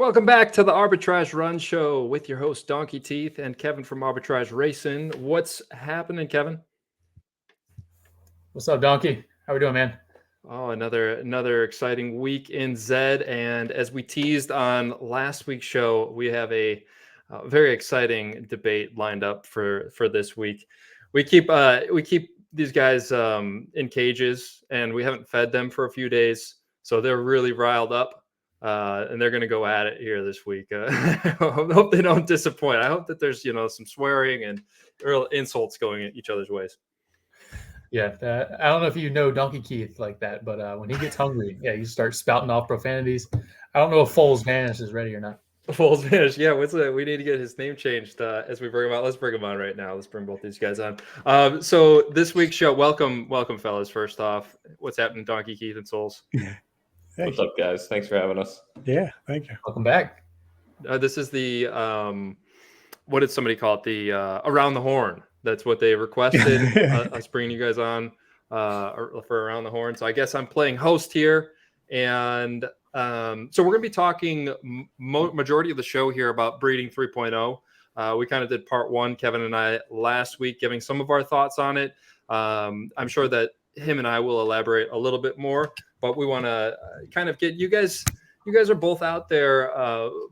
Welcome back to the Arbitrage.Run show with your host Donkey Teeth and Kevin from Arbitrage Racing. What's happening, Kevin? What's up, Donkey? How we doing, man? Oh, another exciting week in ZED, and as we teased on last week's show, we have a very exciting debate lined up for this week. We keep these guys in cages, and we haven't fed them for a few days, so they're really riled up. And they're going to go at it here this week. I hope they don't disappoint. I hope that there's, some swearing and real insults going each other's ways. Yeah, I don't know if you know Donkey Keith like that, but when he gets hungry, you start spouting off profanities. I don't know if Foles Vanish is ready or not. Foles Vanish, yeah. We need to get his name changed as we bring him out. Let's bring him on right now. Let's bring both these guys on. So this week's show, welcome, fellas. First off, what's happening, Donkey Keith and Souls? What's up, guys? Thanks for having us. Yeah, thank you. Welcome back. This is the what did somebody call it? The Around the Horn. That's what they requested. Us bringing you guys on for Around the Horn. So I guess I'm playing host here, and so we're going to be talking majority of the show here about Breeding 3.0. We kind of did part one, Kevin and I, last week, giving some of our thoughts on it. I'm sure that him and I will elaborate a little bit more, but we want to kind of get you guys. You guys are both out there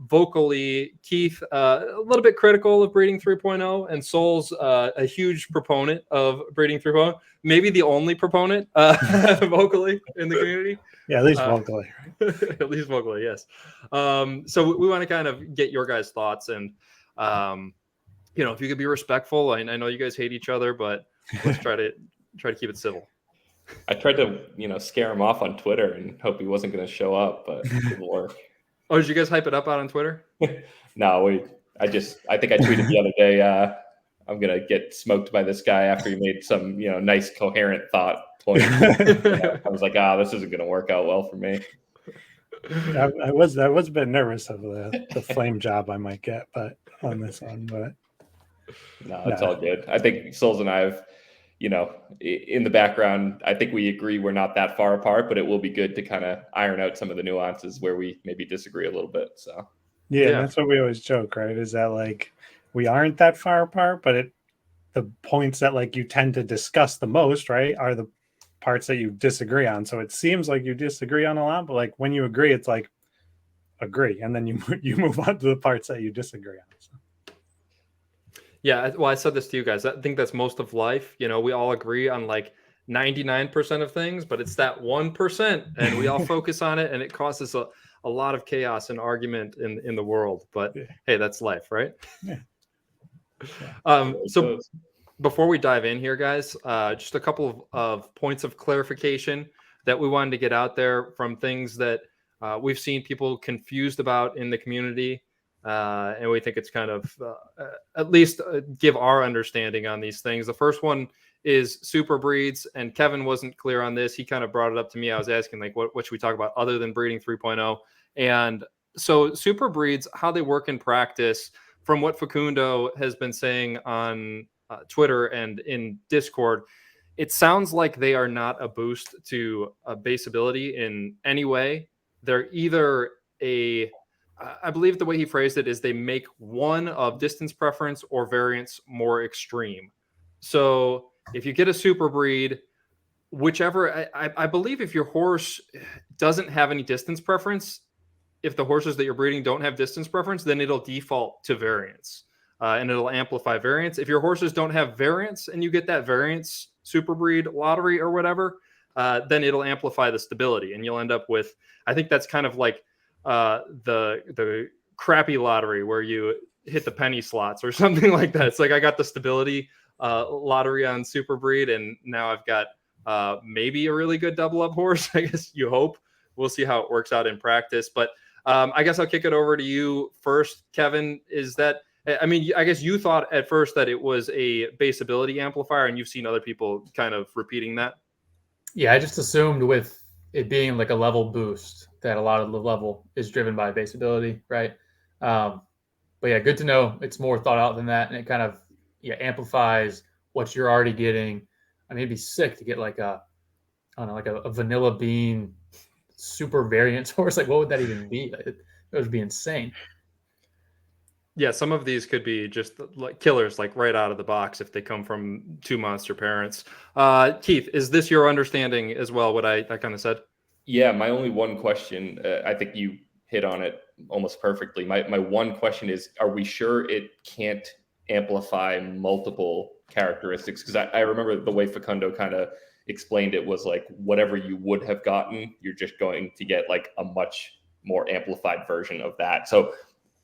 vocally. Keith, a little bit critical of Breeding 3.0, and Souls, a huge proponent of Breeding 3.0. Maybe the only proponent vocally in the community. Yeah, at least vocally. At least vocally, yes. So we want to kind of get your guys' thoughts, and if you could be respectful. I know you guys hate each other, but let's try to keep it civil. I tried to, scare him off on Twitter and hope he wasn't going to show up, but it didn't work. Oh, did you guys hype it up out on Twitter? No, I think I tweeted the other day, I'm going to get smoked by this guy after he made some, nice coherent thought point. I was like, this isn't going to work out well for me. I was a bit nervous of the flame job I might get, but on this one, but no, it's all good. I think Souls and I have, in the background, I think we agree we're not that far apart, but it will be good to kind of iron out some of the nuances where we maybe disagree a little bit. So yeah, that's what we always joke, right? Is that like we aren't that far apart, but the points that you tend to discuss the most, right, are the parts that you disagree on. So it seems like you disagree on a lot, but when you agree, it's like agree, and then you move on to the parts that you disagree on. So. Yeah, well, I said this to you guys. I think that's most of life. We all agree on 99% of things, but it's that 1%, and we all focus on it, and it causes a lot of chaos and argument in the world. But hey, that's life, right? Yeah. So before we dive in here, guys, just a couple of points of clarification that we wanted to get out there from things that we've seen people confused about in the community. And we think it's kind of at least give our understanding on these things. The first one is super breeds, and Kevin wasn't clear on this. He kind of brought it up to me. I was asking what should we talk about other than Breeding 3.0? And so super breeds, how they work in practice, from what Facundo has been saying on Twitter and in Discord, it sounds like they are not a boost to base ability in any way. They're either I believe the way he phrased it is they make one of distance preference or variance more extreme. So if you get a super breed, whichever, I believe if your horse doesn't have any distance preference, if the horses that you're breeding don't have distance preference, then it'll default to variance and it'll amplify variance. If your horses don't have variance and you get that variance super breed lottery or whatever, then it'll amplify the stability, and you'll end up with, I think that's kind of like the crappy lottery where you hit the penny slots or something like that. It's like I got the stability lottery on super breed, and now I've got maybe a really good double up horse. I guess you hope. We'll see how it works out in practice. But I guess I'll kick it over to you first, Kevin. I guess you thought at first that it was a base ability amplifier, and you've seen other people kind of repeating that. Yeah, I just assumed with it being like a level boost that a lot of the level is driven by base ability, right? But yeah, good to know it's more thought out than that, and it kind of amplifies what you're already getting. I mean, it'd be sick to get like a vanilla bean super variance horse. Like, what would that even be? It would be insane. Yeah, some of these could be just like killers, like right out of the box if they come from two monster parents. Keith, is this your understanding as well, what I kind of said? Yeah, my only one question, I think you hit on it almost perfectly. My one question is, are we sure it can't amplify multiple characteristics? Because I remember the way Facundo kind of explained it was like whatever you would have gotten, you're just going to get like a much more amplified version of that. So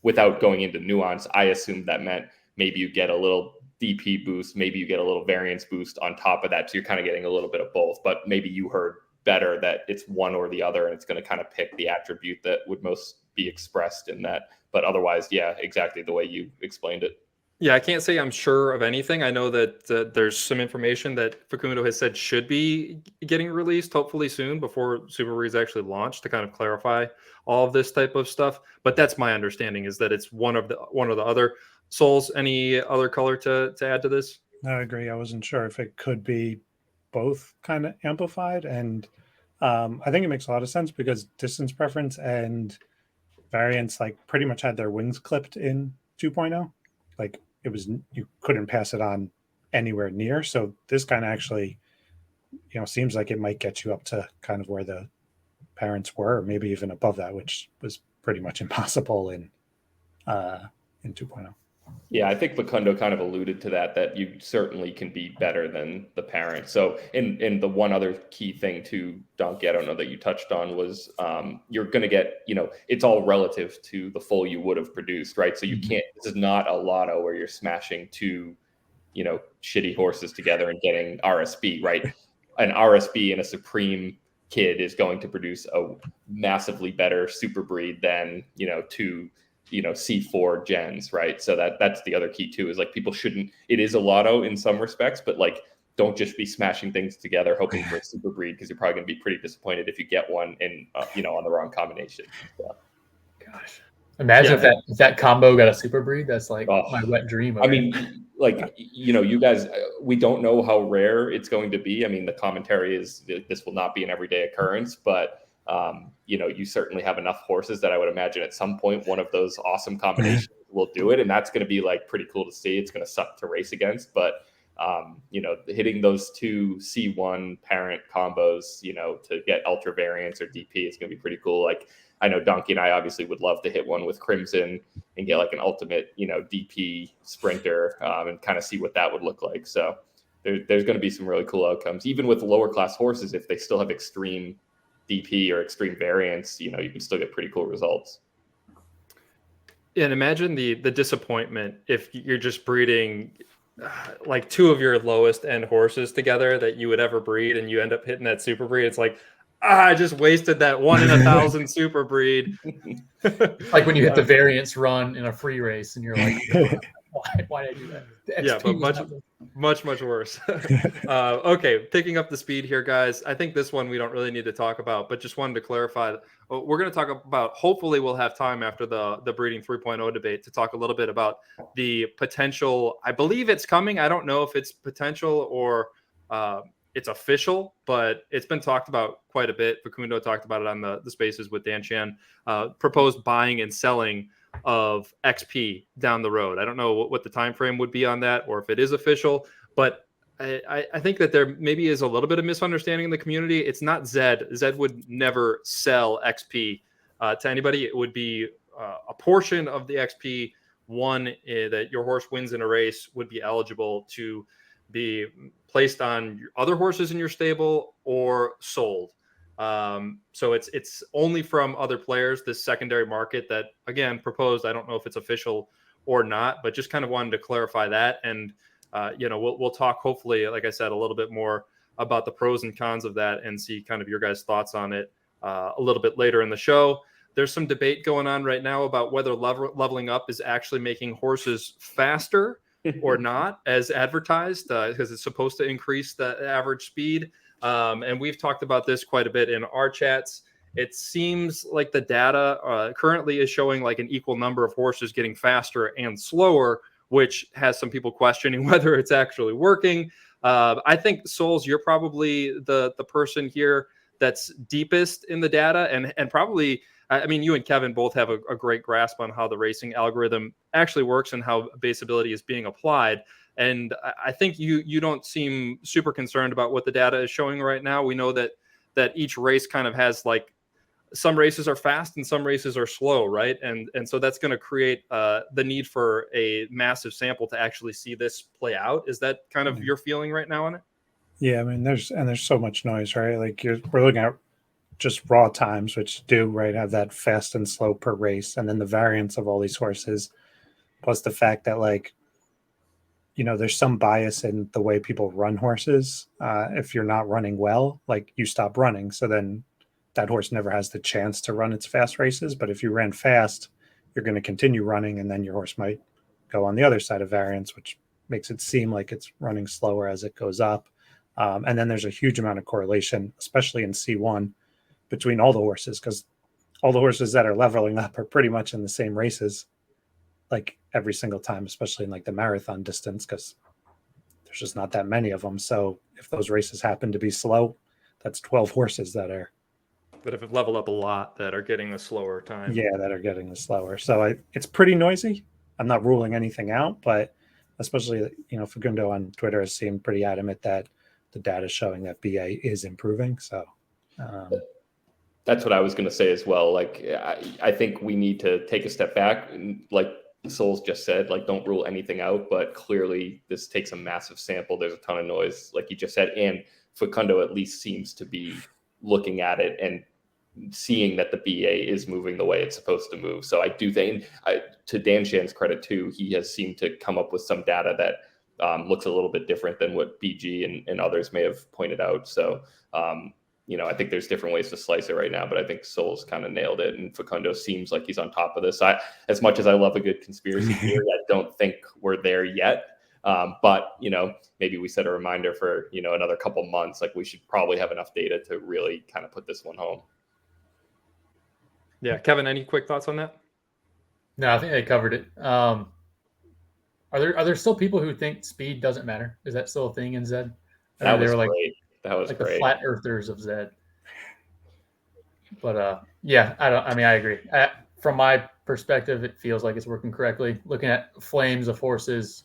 without going into nuance, I assumed that meant maybe you get a little DP boost, maybe you get a little variance boost on top of that. So you're kind of getting a little bit of both, but maybe you heard better that it's one or the other, and it's going to kind of pick the attribute that would most be expressed in that. But otherwise, yeah, exactly the way you explained it. Yeah, I can't say I'm sure of anything. I know that there's some information that Facundo has said should be getting released hopefully soon before Super Breed's actually launched to kind of clarify all of this type of stuff. But that's my understanding, is that it's one or the other. Souls, any other color to add to this? I agree. I wasn't sure if it could be both kind of amplified, and I think it makes a lot of sense because distance preference and variance like pretty much had their wings clipped in 2.0. Like it was, you couldn't pass it on anywhere near. So this kind of actually, seems like it might get you up to kind of where the parents were, or maybe even above that, which was pretty much impossible in 2.0. Yeah, I think Facundo kind of alluded to that you certainly can be better than the parent. So, and the one other key thing to Donkey, I don't know that you touched on, was you're going to get, it's all relative to the full you would have produced, right? So you can't, this is not a lotto where you're smashing two, shitty horses together and getting RSB, right? An RSB and a Supreme kid is going to produce a massively better super breed than, two C4 gens, right? So that's the other key too, is like people shouldn't, it is a lotto in some respects, but like don't just be smashing things together hoping for a super breed, because you're probably going to be pretty disappointed if you get one in on the wrong combination. So. Gosh, imagine if that combo got a super breed. That's like my wet dream. I mean, like, you guys, we don't know how rare it's going to be. I mean, the commentary is this will not be an everyday occurrence, but you certainly have enough horses that I would imagine at some point one of those awesome combinations will do it, and that's going to be like pretty cool to see. It's going to suck to race against, but hitting those two C1 parent combos, to get ultra variants or DP is going to be pretty cool. Like, I know Donkey and I obviously would love to hit one with Crimson and get like an ultimate, DP sprinter, and kind of see what that would look like. So there's going to be some really cool outcomes, even with lower class horses. If they still have extreme DP or extreme variance, you can still get pretty cool results. And imagine the disappointment if you're just breeding like two of your lowest end horses together that you would ever breed, and you end up hitting that super breed. It's like, I just wasted that 1 in 1,000 super breed. Like when you hit the variance run in a free race and you're like, why did I do that? Yeah, but much worse. Okay, picking up the speed here, guys. I think this one we don't really need to talk about, but just wanted to clarify. We're going to talk about, hopefully we'll have time after the breeding 3.0 debate to talk a little bit about the potential. I believe it's coming. I don't know if it's potential or it's official, but it's been talked about quite a bit. Facundo talked about it on the spaces with Dan Chan. Proposed buying and selling of XP down the road. I don't know what the time frame would be on that, or if it is official, but I think that there maybe is a little bit of misunderstanding in the community. It's not Zed. Zed would never sell XP to anybody. It would be a portion of the XP that your horse wins in a race would be eligible to be placed on other horses in your stable or sold. So it's only from other players, this secondary market that, again, proposed. I don't know if it's official or not, but just kind of wanted to clarify that. And, we'll talk, hopefully, like I said, a little bit more about the pros and cons of that and see kind of your guys' thoughts on it a little bit later in the show. There's some debate going on right now about whether leveling up is actually making horses faster or not, as advertised, because it's supposed to increase the average speed. And we've talked about this quite a bit in our chats. It seems like the data currently is showing like an equal number of horses getting faster and slower, which has some people questioning whether it's actually working. I think, Souls, you're probably the person here that's deepest in the data and probably I mean, you and Kevin both have a great grasp on how the racing algorithm actually works and how baseability is being applied. And I think you don't seem super concerned about what the data is showing right now. We know that each race kind of has like, some races are fast and some races are slow, right? And so that's going to create the need for a massive sample to actually see this play out. Is that kind of your feeling right now on it? Yeah, I mean, there's so much noise, right? Like we're looking at just raw times, which do right have that fast and slow per race, and then the variance of all these horses, plus the fact that like, you know, there's some bias in the way people run horses. If you're not running well, like you stop running, so then that horse never has the chance to run its fast races. But if you ran fast, you're going to continue running, and then your horse might go on the other side of variance, which makes it seem like it's running slower as it goes up. And then there's a huge amount of correlation, especially in C1, between all the horses, because all the horses that are leveling up are pretty much in the same races, like every single time, especially in like the marathon distance, because there's just not that many of them. So if those races happen to be slow, that's 12 horses that have leveled up a lot that are getting the slower time. Yeah, that are getting the slower. So it's pretty noisy. I'm not ruling anything out, but especially, you know, Facundo on Twitter has seemed pretty adamant that the data is showing that BA is improving. So that's what I was going to say as well. Like, I think we need to take a step back. And like Souls just said, like, don't rule anything out, but clearly this takes a massive sample. There's a ton of noise, like you just said. And Facundo at least seems to be looking at it and seeing that the BA is moving the way it's supposed to move. So I do think, to Dan Shan's credit too, he has seemed to come up with some data that looks a little bit different than what BG and others may have pointed out. So, you know, I think there's different ways to slice it right now, but I think Souls kind of nailed it. And Facundo seems like he's on top of this. As much as I love a good conspiracy theory, I don't think we're there yet. But, you know, maybe we set a reminder for, you know, another couple months. Like, we should probably have enough data to really kind of put this one home. Yeah. Kevin, any quick thoughts on that? No, I think they covered it. Are there still people who think speed doesn't matter? Is that still a thing in ZED? That was great. That was like great. The flat earthers of ZED. But yeah, I agree. From my perspective, it feels like it's working correctly. Looking at flames of horses,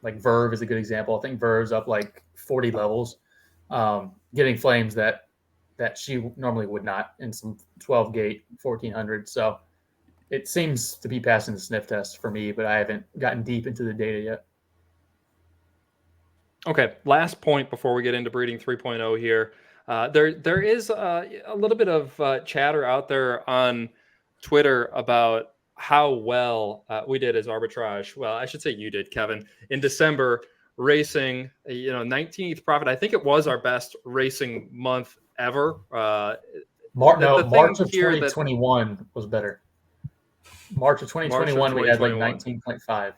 like Verve is a good example. I think Verve's up like 40 levels, getting flames that she normally would not in some 12 gate 1400. So it seems to be passing the sniff test for me, but I haven't gotten deep into the data yet. Okay, last point before we get into breeding 3.0 here. There is a little bit of chatter out there on Twitter about how well we did as Arbitrage. Well, I should say you did, Kevin, in December, racing, 19th profit. I think it was our best racing month ever. March of 2021 was better. March of 2021, we had like 19.5.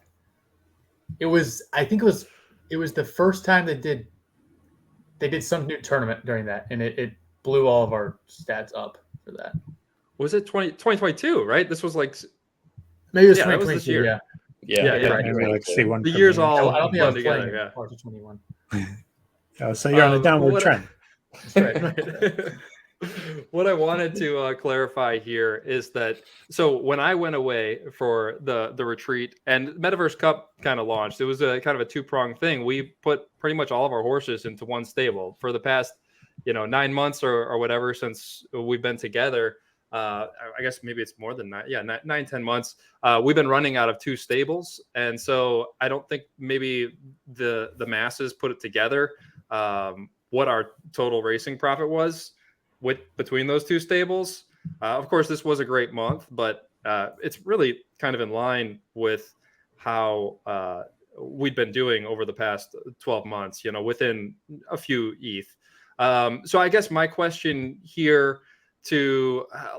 It was the first time they did some new tournament during that, and it blew all of our stats up for that. Was it 2022, right? This was like maybe it was 2022. Yeah. Right. Like C1 the years all I don't think I was together. playing March of 21. So you're on a downward trend. That's right. What I wanted to clarify here is that, so when I went away for the retreat and Metaverse Cup kind of launched, it was a kind of a two-pronged thing. We put pretty much all of our horses into one stable for the past 9 months or whatever since we've been together. I guess maybe it's more than that. Yeah, 9-10 months. We've been running out of two stables, and so I don't think maybe the masses put it together what our total racing profit was between those two stables. Of course, this was a great month, but it's really kind of in line with how we'd been doing over the past 12 months, within a few ETH. So I guess my question here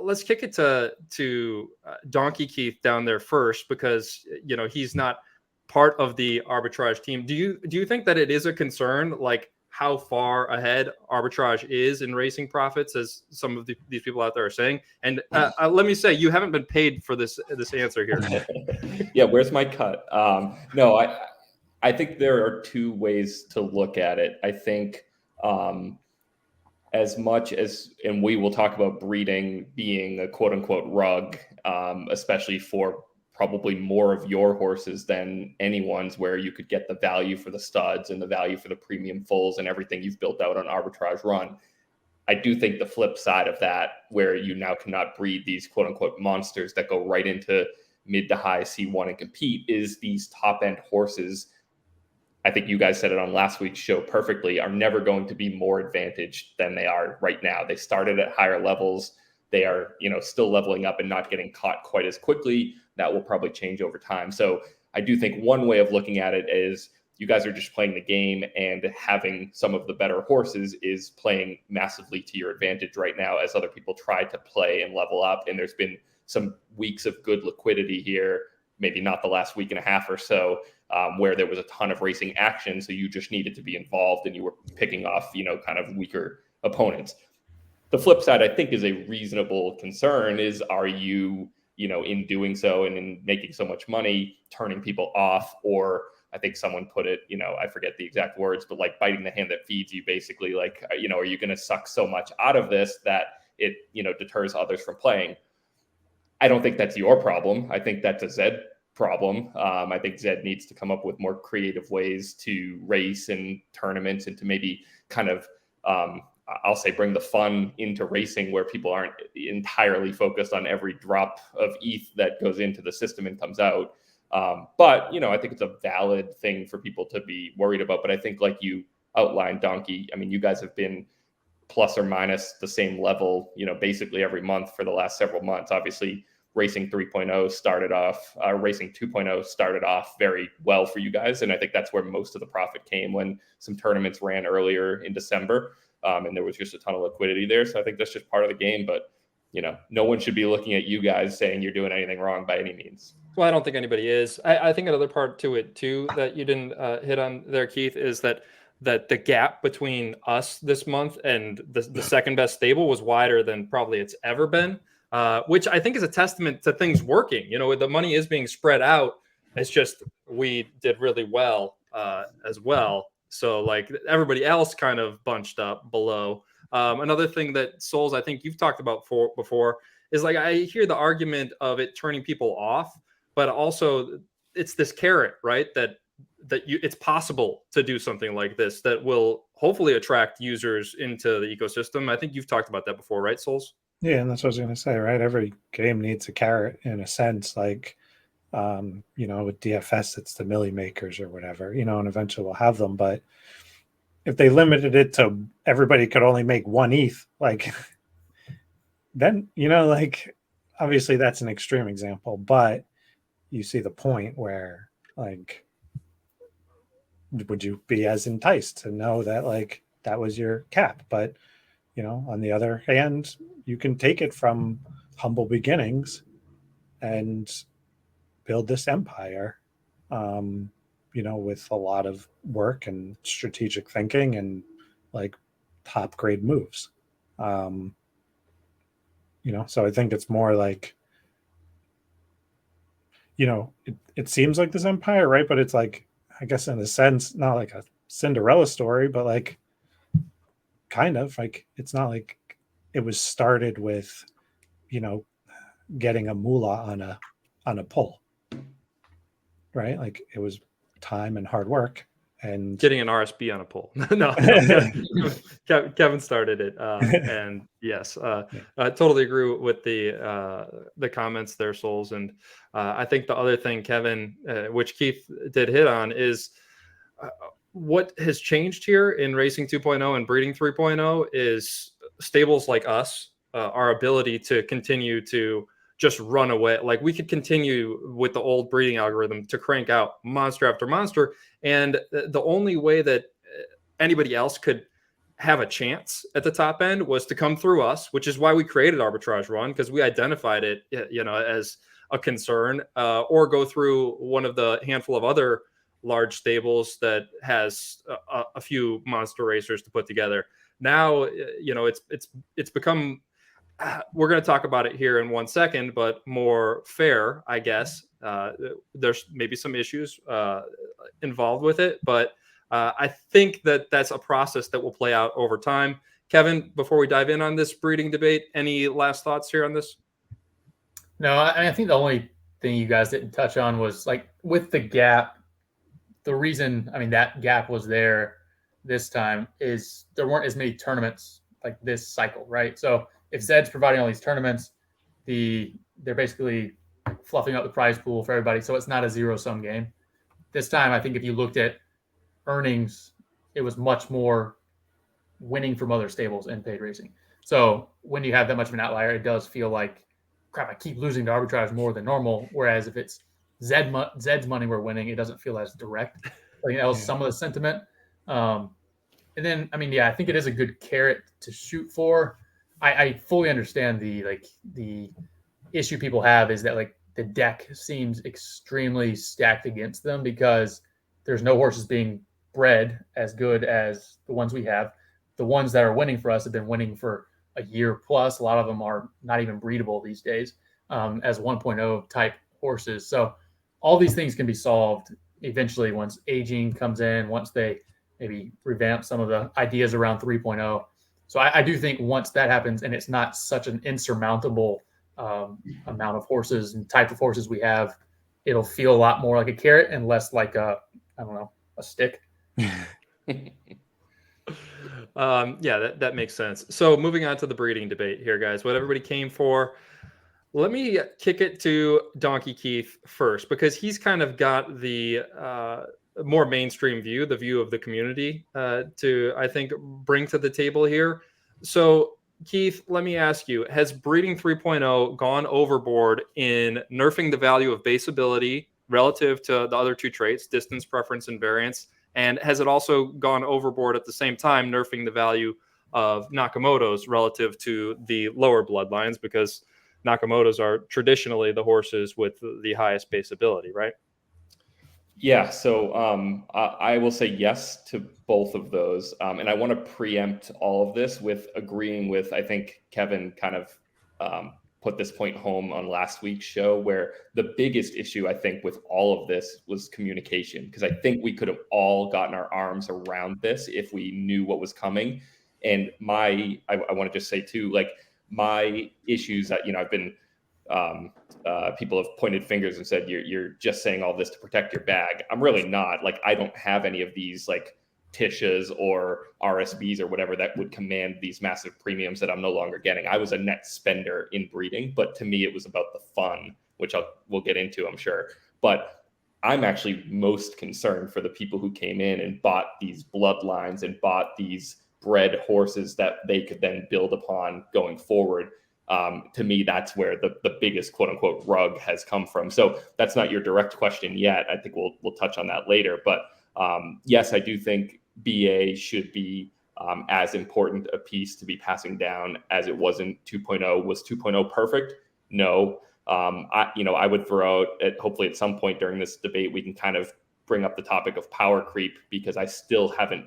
let's kick it to Donkey Keith down there first, because, he's not part of the Arbitrage team. Do you think that it is a concern, like how far ahead Arbitrage is in racing profits, as some of these people out there are saying? And let me say, you haven't been paid for this answer here. Yeah, where's my cut? No, I think there are two ways to look at it. I think as much as, and we will talk about breeding being a quote unquote rug, especially for probably more of your horses than anyone's, where you could get the value for the studs and the value for the premium foals and everything you've built out on Arbitrage.Run. I do think the flip side of that, where you now cannot breed these quote unquote monsters that go right into mid to high C1 and compete, is these top end horses. I think you guys said it on last week's show perfectly, are never going to be more advantaged than they are right now. They started at higher levels. They are, still leveling up and not getting caught quite as quickly. That will probably change over time. So I do think one way of looking at it is you guys are just playing the game, and having some of the better horses is playing massively to your advantage right now as other people try to play and level up. And there's been some weeks of good liquidity here, maybe not the last week and a half or so, where there was a ton of racing action. So you just needed to be involved and you were picking off, kind of weaker opponents. The flip side, I think, is a reasonable concern is, are you, in doing so and in making so much money, turning people off? Or I think someone put it, I forget the exact words, but like biting the hand that feeds you, basically, like, are you going to suck so much out of this that it, deters others from playing? I don't think that's your problem. I think that's a ZED problem. I think ZED needs to come up with more creative ways to race and tournaments, and to maybe kind of, I'll say, bring the fun into racing, where people aren't entirely focused on every drop of ETH that goes into the system and comes out. But, I think it's a valid thing for people to be worried about. But I think, like you outlined, Donkey, I mean, you guys have been plus or minus the same level, basically every month for the last several months. Obviously, Racing 3.0 started off, Racing 2.0 started off very well for you guys. And I think that's where most of the profit came, when some tournaments ran earlier in December. And there was just a ton of liquidity there. So I think that's just part of the game. But, no one should be looking at you guys saying you're doing anything wrong by any means. Well, I don't think anybody is. I think another part to it too that you didn't hit on there, Keith, is that the gap between us this month and the second best stable was wider than probably it's ever been, which I think is a testament to things working. The money is being spread out. It's just we did really well as well. So like everybody else kind of bunched up below. Another thing that Souls, I think you've talked about before, is like I hear the argument of it turning people off, but also it's this carrot, right? That it's possible to do something like this that will hopefully attract users into the ecosystem. I think you've talked about that before, right, Souls? Yeah, and that's what I was going to say, right? Every game needs a carrot in a sense, like, with DFS, it's the milli makers or whatever, and eventually we'll have them. But if they limited it to everybody could only make one ETH, like, then, like, obviously that's an extreme example, but you see the point where, like, would you be as enticed to know that, like, that was your cap? But, on the other hand, you can take it from humble beginnings and build this empire, with a lot of work and strategic thinking and like top grade moves. So I think it's more like, it seems like this empire, right? But it's like, I guess in a sense, not like a Cinderella story, but like kind of like, it's not like it was started with, getting a moolah on a pull, right? Like it was time and hard work and getting an RSB on a pull. no, Kevin started it. And yes, I totally agree with the comments there, Souls. And I think the other thing, Kevin, which Keith did hit on, is what has changed here in Racing 2.0 and Breeding 3.0 is stables like us, our ability to continue to just run away. Like we could continue with the old breeding algorithm to crank out monster after monster. And the only way that anybody else could have a chance at the top end was to come through us, which is why we created Arbitrage.Run, because we identified it, as a concern, or go through one of the handful of other large stables that has a few monster racers to put together. Now, it's become, we're going to talk about it here in 1 second, but more fair, I guess. There's maybe some issues involved with it, but I think that that's a process that will play out over time. Kevin, before we dive in on this breeding debate, any last thoughts here on this? No, I think the only thing you guys didn't touch on was like with the gap. The reason, I mean, that gap was there this time is there weren't as many tournaments like this cycle, right? So if Zed's providing all these tournaments, they're basically fluffing up the prize pool for everybody. So it's not a zero-sum game. This time, I think if you looked at earnings, it was much more winning from other stables and paid racing. So when you have that much of an outlier, it does feel like, crap, I keep losing to arbitrage more than normal. Whereas if it's Zed's money we're winning, it doesn't feel as direct. I think that was some of the sentiment. And then, I mean, yeah, I think it is a good carrot to shoot for. I fully understand the issue people have is that like the deck seems extremely stacked against them because there's no horses being bred as good as the ones we have. The ones that are winning for us have been winning for a year plus. A lot of them are not even breedable these days as 1.0 type horses. So all these things can be solved eventually once aging comes in, once they maybe revamp some of the ideas around 3.0. So I do think once that happens and it's not such an insurmountable amount of horses and type of horses we have, it'll feel a lot more like a carrot and less like a stick. Yeah, that makes sense. So moving on to the breeding debate here, guys, what everybody came for. Let me kick it to Donkey Keith first, because he's kind of got the more mainstream view, the view of the community to, I think, bring to the table here. So Keith, let me ask you, has breeding 3.0 gone overboard in nerfing the value of base ability relative to the other two traits, distance, preference, and variance? And has it also gone overboard at the same time, nerfing the value of Nakamoto's relative to the lower bloodlines? Because Nakamoto's are traditionally the horses with the highest base ability, right? Yeah, so I will say yes to both of those. And I want to preempt all of this with agreeing with, I think Kevin kind of put this point home on last week's show, where the biggest issue, I think, with all of this was communication. Because I think we could have all gotten our arms around this if we knew what was coming. And I want to just say too, like my issues that, I've been, people have pointed fingers and said, you're just saying all this to protect your bag. I'm really not. Like, I don't have any of these like Tishas or RSBs or whatever that would command these massive premiums that I'm no longer getting. I was a net spender in breeding, but to me, it was about the fun, which we'll get into, I'm sure. But I'm actually most concerned for the people who came in and bought these bloodlines and bought these bred horses that they could then build upon going forward. To me, that's where the biggest quote unquote rug has come from. So that's not your direct question yet. I think we'll touch on that later. But yes, I do think BA should be as important a piece to be passing down as it was in 2.0. Was 2.0 perfect? No. I would throw out hopefully at some point during this debate, we can kind of bring up the topic of power creep, because I still haven't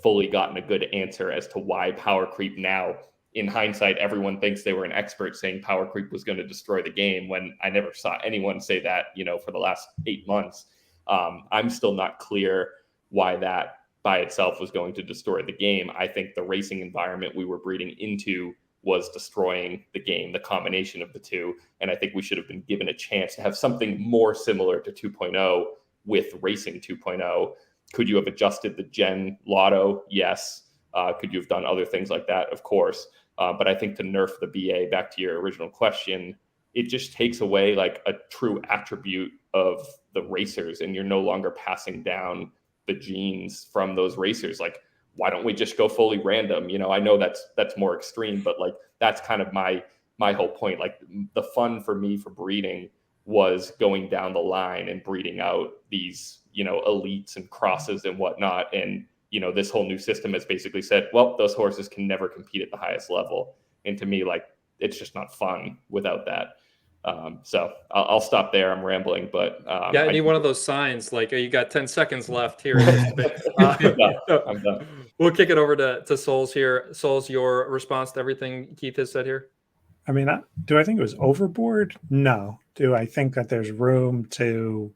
fully gotten a good answer as to why power creep now. In hindsight, everyone thinks they were an expert saying power creep was going to destroy the game, when I never saw anyone say that, for the last 8 months. I'm still not clear why that by itself was going to destroy the game. I think the racing environment we were breeding into was destroying the game, the combination of the two. And I think we should have been given a chance to have something more similar to 2.0 with racing 2.0. Could you have adjusted the gen lotto? Yes. Could you have done other things like that? Of course. But I think to nerf the BA, back to your original question, it just takes away like a true attribute of the racers, and you're no longer passing down the genes from those racers. Like, why don't we just go fully random? I know that's more extreme, but like that's kind of my whole point. Like, the fun for me for breeding was going down the line and breeding out these, elites and crosses and whatnot. And this whole new system has basically said, well, those horses can never compete at the highest level. And to me, like, it's just not fun without that. So I'll stop there. I'm rambling, but I need one of those signs like, you got 10 seconds left here in this debate. I'm done. We'll kick it over to Souls here. Souls, your response to everything Keith has said here? I mean, do I think it was overboard? No. Do I think that there's room to,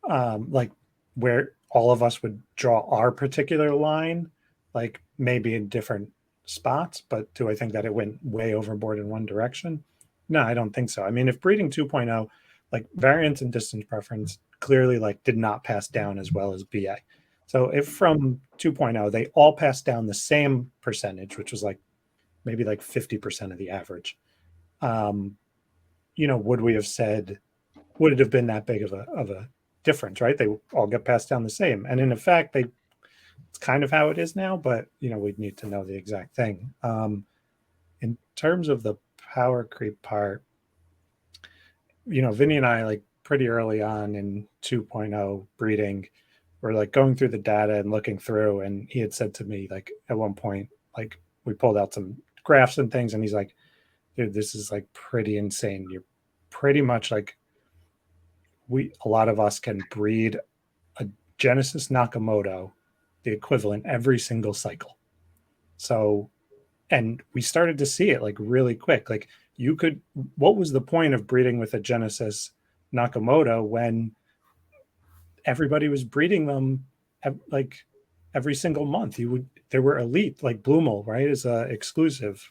like, where all of us would draw our particular line, like maybe in different spots, but do I think that it went way overboard in one direction? No, I don't think so. I mean, if breeding 2.0, like variance and distance preference clearly like did not pass down as well as BA. So if from 2.0 they all passed down the same percentage, which was like maybe like 50% of the average, would we have said, would it have been that big of a difference, right? They all get passed down the same. And in effect, it's kind of how it is now, but we'd need to know the exact thing. In terms of the power creep part, Vinny and I, like pretty early on in 2.0 breeding, we're like going through the data and looking through, and he had said to me, like at one point, like we pulled out some graphs and things, and he's like, dude, this is like pretty insane. You're pretty much like, a lot of us can breed a Genesis Nakamoto, the equivalent, every single cycle. So, and we started to see it like really quick. Like what was the point of breeding with a Genesis Nakamoto when everybody was breeding them like every single month? There were elite, like Blumel, right, is a exclusive,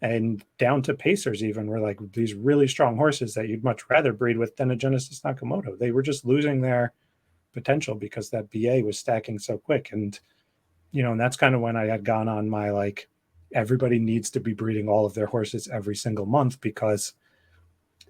and down to Pacers even were like these really strong horses that you'd much rather breed with than a Genesis Nakamoto. They were just losing their potential because that BA was stacking so quick. And and that's kind of when I had gone on my like, everybody needs to be breeding all of their horses every single month because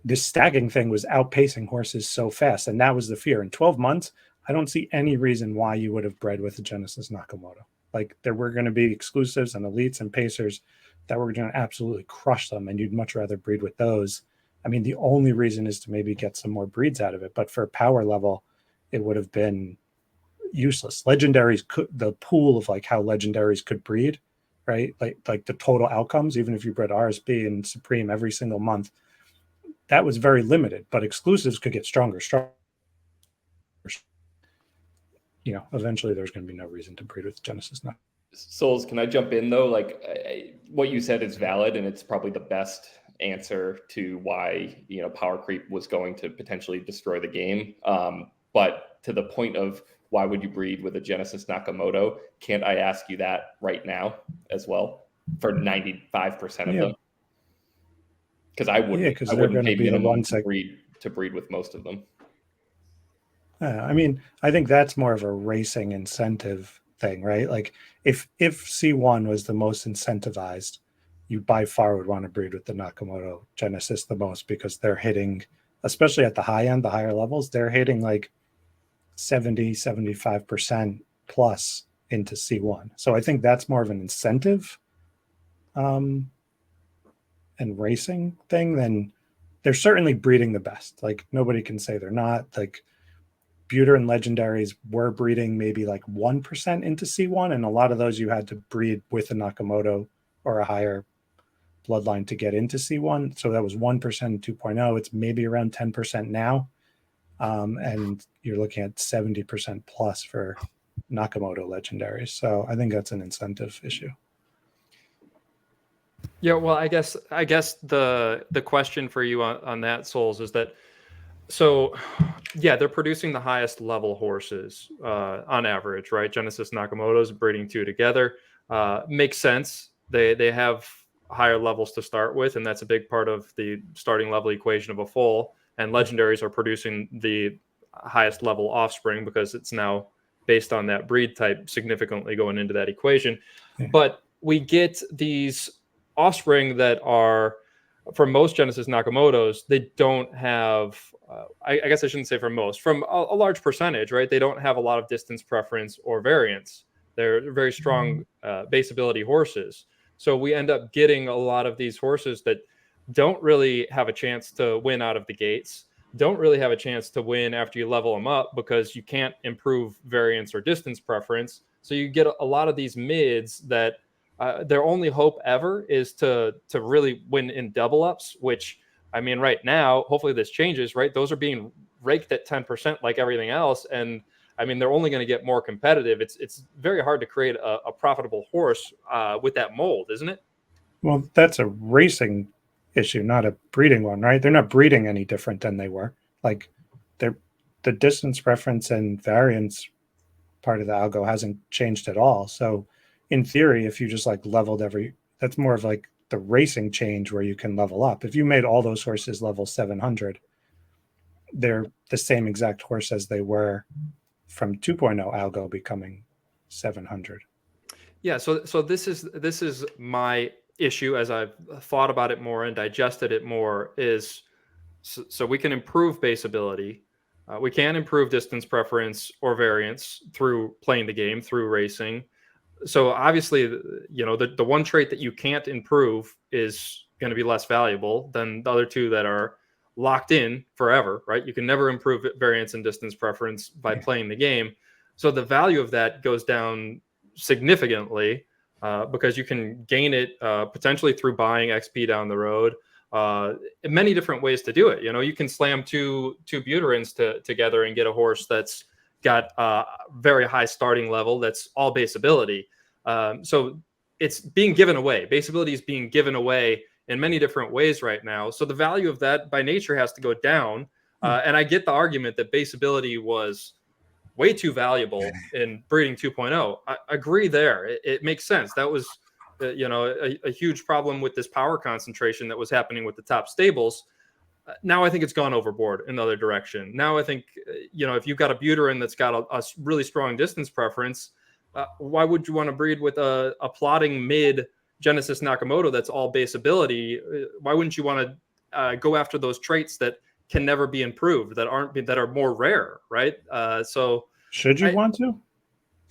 this stacking thing was outpacing horses so fast. And that was the fear. In 12 months, I don't see any reason why you would have bred with a Genesis Nakamoto. Like there were going to be exclusives and elites and Pacers that were going to absolutely crush them, and you'd much rather breed with those. I mean, the only reason is to maybe get some more breeds out of it, but for power level, it would have been useless. Legendaries the pool of like how legendaries could breed, right? Like the total outcomes, even if you bred RSB and Supreme every single month, that was very limited, but exclusives could get stronger. Eventually there's going to be no reason to breed with Genesis now. Souls, can I jump in though? Like what you said is valid, and it's probably the best answer to why power creep was going to potentially destroy the game. But to the point of why would you breed with a Genesis Nakamoto? Can't I ask you that right now as well for 95% of them? Because I wouldn't. Yeah, because I they're wouldn't going to pay be the minimum ones that to breed with most of them. I mean, I think that's more of a racing incentive thing, right? Like if C1 was the most incentivized, you by far would want to breed with the Nakamoto Genesis the most because they're hitting, especially at the high end, the higher levels, they're hitting like 70-75% plus into C1. So I think that's more of an incentive and racing thing than they're certainly breeding the best. Like nobody can say they're not. Like Buter and Legendaries were breeding maybe like 1% into C1, and a lot of those you had to breed with a Nakamoto or a higher bloodline to get into C1. So that was 1% 2.0. It's maybe around 10% now. And you're looking at 70% plus for Nakamoto Legendaries. So I think that's an incentive issue. Yeah, well, I guess the question for you on that, Souls, is that so yeah, they're producing the highest level horses on average, right? Genesis Nakamoto's breeding two together. Makes sense. They have higher levels to start with, and that's a big part of the starting level equation of a foal. And legendaries are producing the highest level offspring because it's now based on that breed type significantly going into that equation. Yeah. But we get these offspring that are, for most Genesis Nakamotos, they don't have, I guess I shouldn't say for most, from a large percentage, right? They don't have a lot of distance preference or variance. They're very strong base ability horses. So we end up getting a lot of these horses that don't really have a chance to win out of the gates, don't really have a chance to win after you level them up because you can't improve variance or distance preference. So you get a lot of these mids that their only hope ever is to really win in double ups, which, I mean, right now, hopefully this changes, right? Those are being raked at 10% like everything else. And I mean, they're only going to get more competitive. It's very hard to create a profitable horse with that mold, isn't it? Well, that's a racing issue, not a breeding one, right? They're not breeding any different than they were. Like the distance preference and variance part of the algo hasn't changed at all. So in theory, if you just like leveled that's more of like the racing change where you can level up. If you made all those horses level 700, they're the same exact horse as they were from 2.0 algo becoming 700. Yeah, so this is my issue as I've thought about it more and digested it more, is so we can improve base ability. We can improve distance preference or variance through playing the game, through racing. So obviously, the one trait that you can't improve is going to be less valuable than the other two that are locked in forever, right? You can never improve variance and distance preference by playing the game. So the value of that goes down significantly because you can gain it potentially through buying XP down the road. Many different ways to do it. You can slam two Buterins together and get a horse that's got a very high starting level that's all base ability. So it's being given away. Base ability is being given away in many different ways right now. So the value of that by nature has to go down. And I get the argument that base ability was way too valuable in breeding 2.0. I agree there. It makes sense. That was a huge problem with this power concentration that was happening with the top stables. Now I think it's gone overboard in the other direction. Now I think, if you've got a Buterin that's got a really strong distance preference, why would you want to breed with a plotting mid Genesis Nakamoto that's all base ability? Why wouldn't you want to go after those traits that can never be improved, that are more rare, right? So should you want to?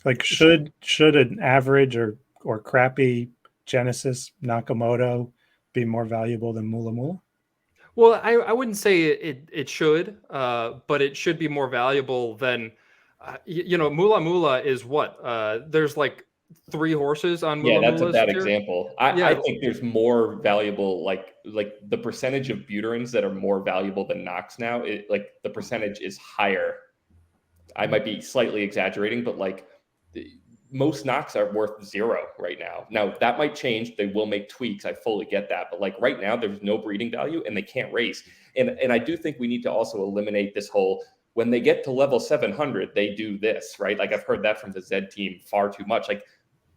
Like, should an average or crappy Genesis Nakamoto be more valuable than Mula Mula? Well, I wouldn't say it should, but it should be more valuable than, Mula Mula is what? There's like 3 horses on Mula Mula. Yeah, that's Mula's a bad tier. example. I think there's more valuable, like the percentage of Buterins that are more valuable than Nox now, the percentage is higher. I might be slightly exaggerating, but most Nox are worth 0 right now. Now that might change. They will make tweaks. I fully get that. But right now there's no breeding value and they can't race. And I do think we need to also eliminate this whole, when they get to level 700, they do this, right? I've heard that from the Zed team far too much.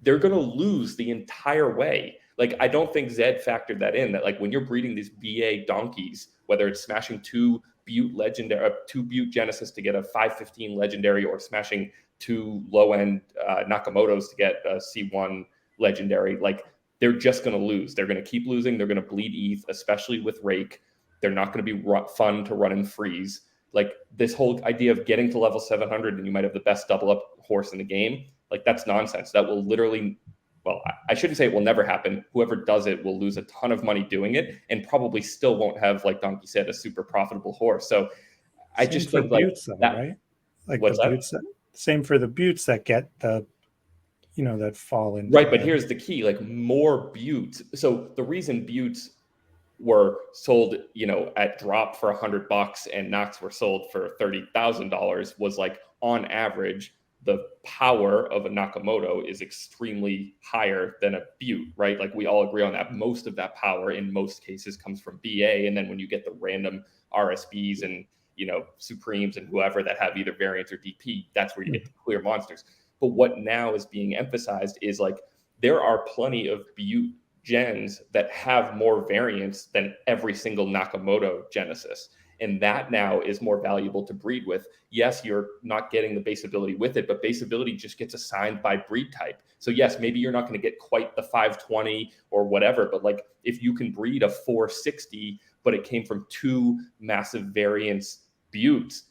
They're going to lose the entire way. I don't think Zed factored that in, that when you're breeding these BA donkeys, whether it's smashing 2 Butte Genesis to get a 515 legendary, or smashing 2 low-end Nakamotos to get a C1 legendary, they're just going to lose. They're going to keep losing. They're going to bleed ETH, especially with Rake. They're not going to be fun to run and freeze. This whole idea of getting to level 700 and you might have the best double up horse in the game, that's nonsense. That will literally, well, I shouldn't say it will never happen. Whoever does it will lose a ton of money doing it and probably still won't have, like Donkey said, a super profitable horse. So I just think Buttes, though, that, right? What's the that? Buttes, same for the Buttes that get the, that fall in. Right, but here's the key, more Buttes. So the reason Buttes were sold, at drop for $100 and Nox were sold for $30,000 was on average, the power of a Nakamoto is extremely higher than a Butte, right? We all agree on that. Most of that power in most cases comes from BA. And then when you get the random RSBs and, Supremes and whoever that have either variants or DP, that's where you get the clear monsters. But what now is being emphasized is there are plenty of Butte gens that have more variants than every single Nakamoto Genesis. And that now is more valuable to breed with. Yes, you're not getting the base ability with it, but base ability just gets assigned by breed type. So yes, maybe you're not going to get quite the 520 or whatever, but if you can breed a 460, but it came from 2 massive variants Buttes,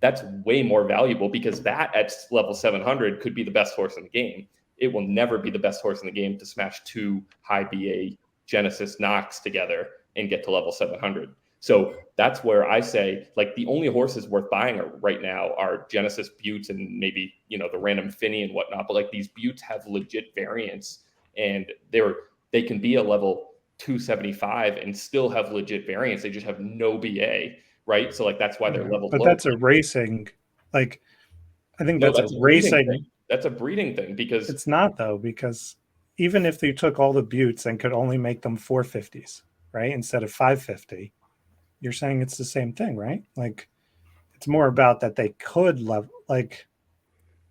that's way more valuable, because that at level 700 could be the best horse in the game. It will never be the best horse in the game to smash 2 high BA Genesis Nox together and get to level 700. So that's where I say, the only horses worth buying right now are Genesis Buttes and maybe, the random Finny and whatnot. But these Buttes have legit variants, and they can be a level 275 and still have legit variants. They just have no BA, right? So that's why they're leveled. But that's a racing, I think that's a racing. That's a breeding thing, because it's not, though, because even if they took all the Buttes and could only make them 450s, right, instead of 550, you're saying it's the same thing, right? It's more about that they could level,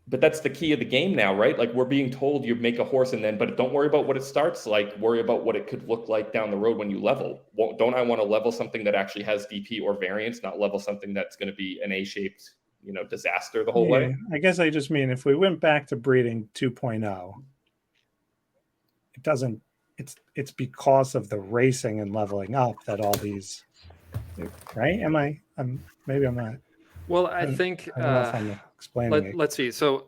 But that's the key of the game now, right? Like we're being told you make a horse and then, but don't worry about what it starts like, worry about what it could look like down the road when you level. Well, don't I want to level something that actually has DP or variance, not level something that's going to be an A-shaped, disaster the whole way? I guess I just mean if we went back to breeding 2.0, it doesn't, it's because of the racing and leveling up that all these, right? Maybe I'm not. Well, I think I don't know if I'm explaining it. let's see. So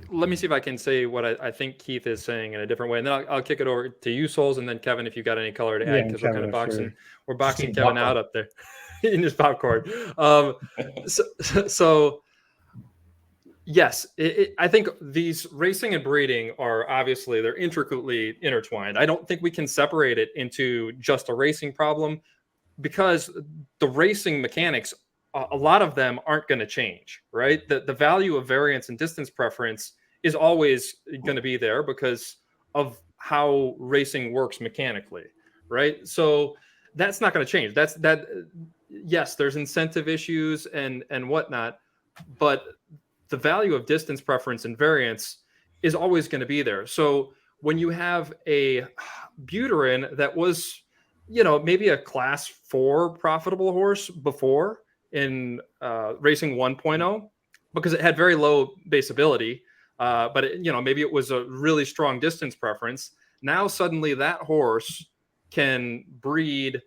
let me see if I can say what I think Keith is saying in a different way, and then I'll kick it over to you, Souls, and then Kevin, if you got any color to add, because we're kind of boxing Kevin out up there in his popcorn. So yes, I think these racing and breeding are obviously they're intricately intertwined. I don't think we can separate it into just a racing problem, because the racing mechanics, a lot of them aren't going to change, right? The value of variance and distance preference is always going to be there because of how racing works mechanically, right? So that's not going to change. Yes, there's incentive issues and whatnot, but the value of distance preference and variance is always going to be there. So when you have a Buterin that was, maybe a class 4 profitable horse before in racing 1.0, because it had very low base ability, but maybe it was a really strong distance preference. Now suddenly that horse can breed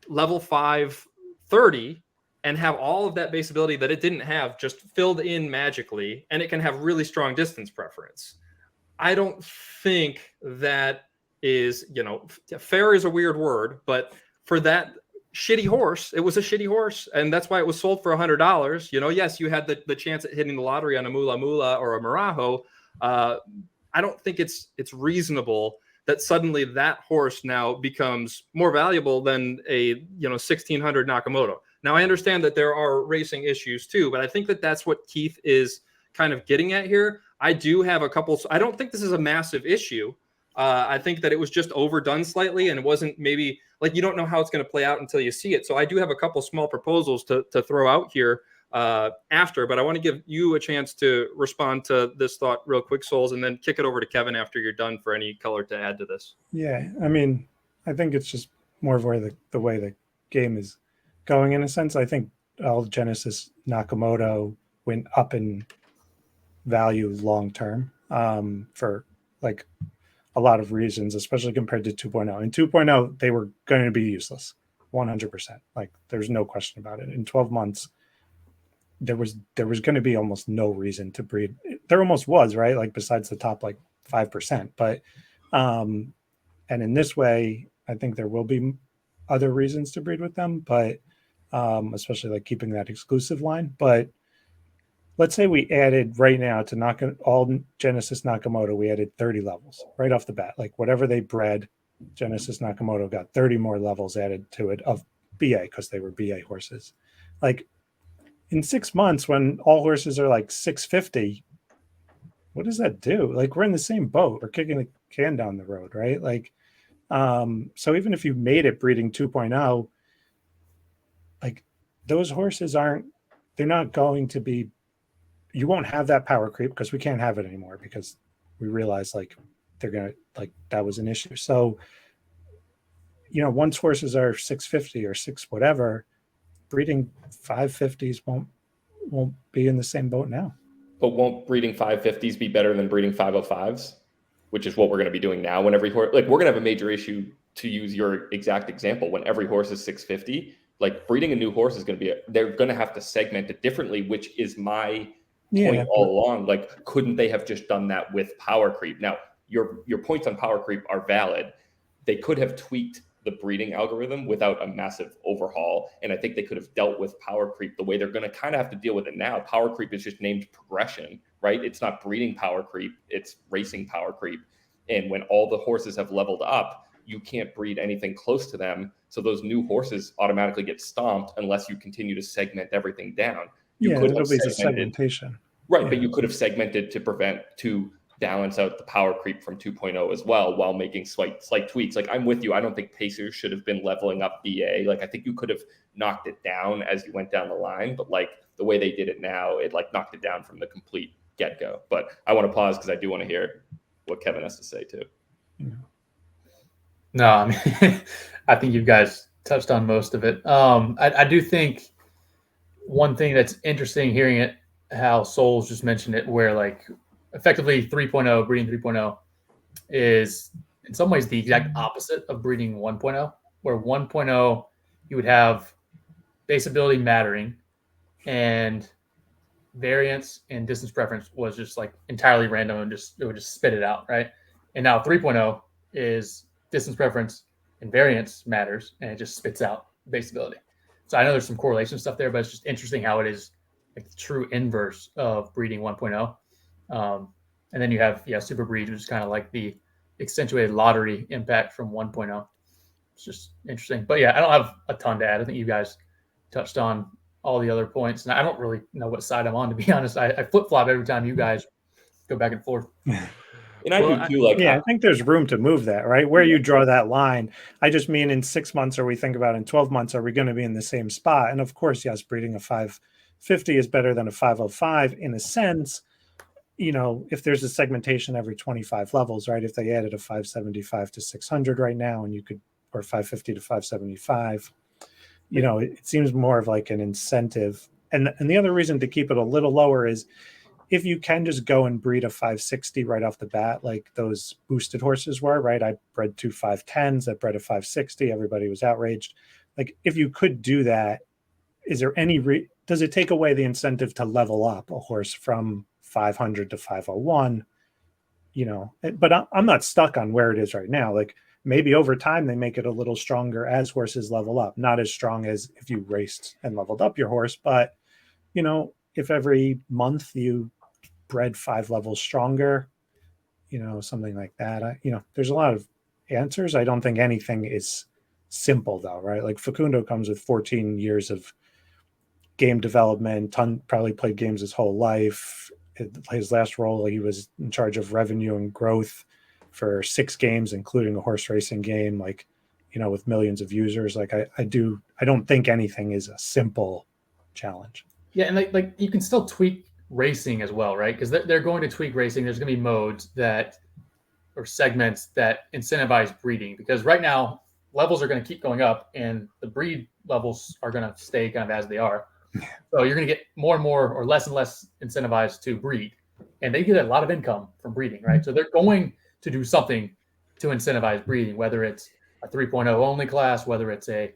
level 5 30 and have all of that base ability that it didn't have just filled in magically, and it can have really strong distance preference. I don't think that is, fair is a weird word, but for that shitty horse, it was a shitty horse, and that's why it was sold for $100. Yes, you had the chance at hitting the lottery on a Mula Mula or a Marajo. I don't think it's reasonable that suddenly that horse now becomes more valuable than a 1600 Nakamoto. Now I understand that there are racing issues too, but I think that that's what Keith is kind of getting at here. I do have a couple. I don't think this is a massive issue. I think that it was just overdone slightly, and it wasn't maybe like, you don't know how it's going to play out until you see it. So I do have a couple small proposals to throw out here after, but I want to give you a chance to respond to this thought real quick, Souls, and then kick it over to Kevin after you're done for any color to add to this. Yeah, I mean, I think it's just more of where the way the game is going in a sense. I think all Genesis Nakamoto went up in value long term for like a lot of reasons, especially compared to 2.0. In 2.0, they were going to be useless, 100%. Like, there's no question about it. In 12 months, there was going to be almost no reason to breed. There almost was, right? Like, besides the top, like, 5%. But, and in this way, I think there will be other reasons to breed with them, but especially like keeping that exclusive line. But let's say we added right now to all Genesis Nakamoto, we added 30 levels right off the bat. Like whatever they bred, Genesis Nakamoto got 30 more levels added to it of BA because they were BA horses. Like in 6 months, when all horses are like 650, what does that do? Like we're in the same boat. We're kicking the can down the road, right? Like, so even if you made it breeding 2.0, like those horses they're not going to be, you won't have that power creep because we can't have it anymore because we realize like they're going to, like that was an issue. So, once horses are 650 or 6 whatever, breeding 550s won't be in the same boat now. But won't breeding 550s be better than breeding 505s, which is what we're going to be doing now when every horse, like we're going to have a major issue, to use your exact example, when every horse is 650, like breeding a new horse is going to be, they're going to have to segment it differently, which is my point all along. Like, couldn't they have just done that with power creep? Now, your points on power creep are valid. They could have tweaked the breeding algorithm without a massive overhaul. And I think they could have dealt with power creep the way they're going to kind of have to deal with it now. Power creep is just named progression, right? It's not breeding power creep, it's racing power creep. And when all the horses have leveled up, you can't breed anything close to them. So those new horses automatically get stomped unless you continue to segment everything down. You could have segmented, segmentation. Right, but you could have segmented to balance out the power creep from 2.0 as well, while making slight tweaks. Like, I'm with you. I don't think Pacers should have been leveling up BA. Like, I think you could have knocked it down as you went down the line, but like the way they did it now, it like knocked it down from the complete get-go. But I want to pause because I do want to hear what Kevin has to say too. No, I mean, I think you guys touched on most of it. I do think one thing that's interesting hearing it, how Souls just mentioned it, where like effectively 3.0, breeding 3.0 is in some ways the exact opposite of breeding 1.0, where 1.0 you would have base ability mattering and variance and distance preference was just like entirely random and it would just spit it out, right? And now 3.0 is distance preference and variance matters and it just spits out base ability. So I know there's some correlation stuff there, but it's just interesting how it is like the true inverse of breeding 1.0. And then you have super breed, which is kind of like the accentuated lottery impact from 1.0. It's just interesting. But yeah, I don't have a ton to add. I think you guys touched on all the other points, and I don't really know what side I'm on, to be honest. I flip-flop every time you guys go back and forth. And I do too. Like, I think there's room to move that, right? Where you draw that line. I just mean in 6 months, or we think about in 12 months, are we going to be in the same spot? And of course, yes, breeding a 550 is better than a 505 in a sense. If there's a segmentation every 25 levels, right? If they added a 575 to 600 right now, and you could, or 550 to 575, it seems more of like an incentive. And the other reason to keep it a little lower is if you can just go and breed a 560 right off the bat, like those boosted horses were, right? I bred 2 510s, I bred a 560. Everybody was outraged. Like, if you could do that, is there any does it take away the incentive to level up a horse from 500 to 501? But I'm not stuck on where it is right now. Like, maybe over time they make it a little stronger as horses level up, not as strong as if you raced and leveled up your horse. But, if every month you bred 5 levels stronger, something like that, there's a lot of answers. I don't think anything is simple though, right? Like Facundo comes with 14 years of game development, probably played games his whole life. His last role, he was in charge of revenue and growth for 6 games, including a horse racing game, with millions of users. Like I don't think anything is a simple challenge. Yeah, and like you can still tweak racing as well, right? Because they're going to tweak racing. There's going to be modes or segments that incentivize breeding, because right now levels are going to keep going up and the breed levels are going to stay kind of as they are. So you're going to get more and more or less and less incentivized to breed, and they get a lot of income from breeding, right? So they're going to do something to incentivize breeding, whether it's a 3.0 only class, whether it's a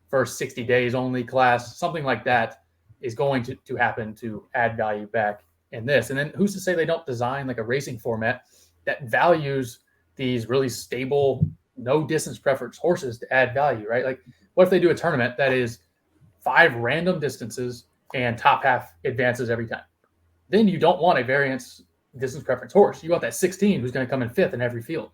first 60 days only class, something like that is going to happen to add value back in this. And then who's to say they don't design like a racing format that values these really stable, no distance preference horses to add value, right? Like, what if they do a tournament that is 5 random distances and top half advances every time? Then you don't want a variance distance preference horse. You want that 16 who's going to come in 5th in every field.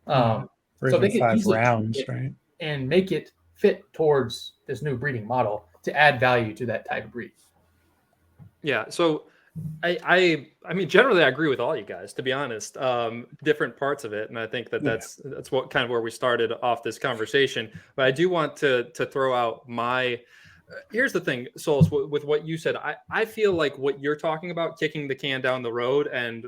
So they could 5 easily rounds, right? And make it fit towards this new breeding model to add value to that type of breed. Yeah. So I mean, generally I agree with all you guys, to be honest, different parts of it. And I think that's what kind of where we started off this conversation. But I do want to throw out here's the thing, Souls, with what you said. I feel like what you're talking about, kicking the can down the road and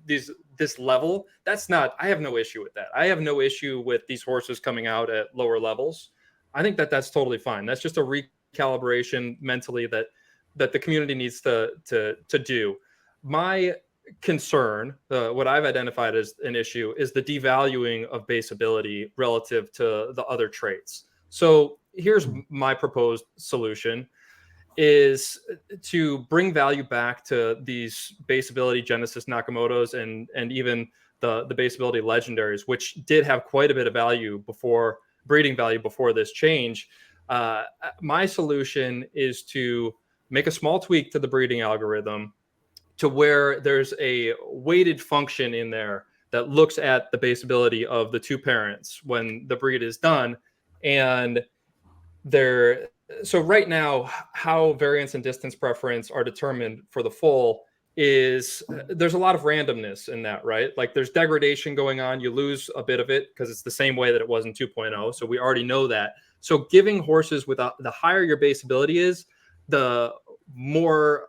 this level, I have no issue with that. I have no issue with these horses coming out at lower levels. I think that's totally fine. That's just a recalibration mentally that the community needs to do. My concern, what I've identified as an issue, is the devaluing of base ability relative to the other traits. So here's my proposed solution, is to bring value back to these base ability Genesis Nakamoto's and even the base ability legendaries, which did have quite a bit of breeding value before this change. My solution is to make a small tweak to the breeding algorithm to where there's a weighted function in there that looks at the base ability of the 2 parents when the breed is done. And so right now, how variance and distance preference are determined for the full is there's a lot of randomness in that, right? Like, there's degradation going on. You lose a bit of it because it's the same way that it was in 2.0. So we already know that. So giving horses the higher your base ability is, the more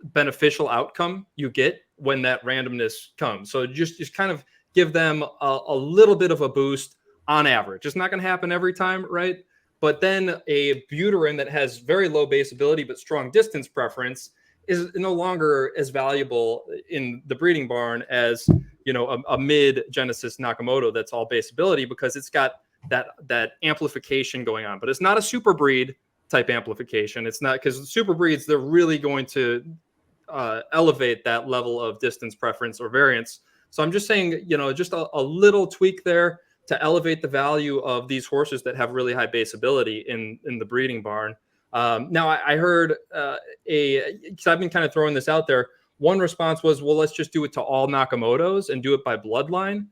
beneficial outcome you get when that randomness comes. So just kind of give them a little bit of a boost on average. It's not going to happen every time, right? But then a Buterin that has very low base ability but strong distance preference is no longer as valuable in the breeding barn as, you know, a mid Genesis Nakamoto that's all base ability, because it's got that amplification going on. But it's not a super breed type amplification. It's not, because super breeds, they're really going to elevate that level of distance preference or variance. So I'm just saying, you know, just a little tweak there to elevate the value of these horses that have really high base ability in the breeding barn. Now I heard because I've been kind of throwing this out there. One response was, well, let's just do it to all Nakamotos and do it by bloodline,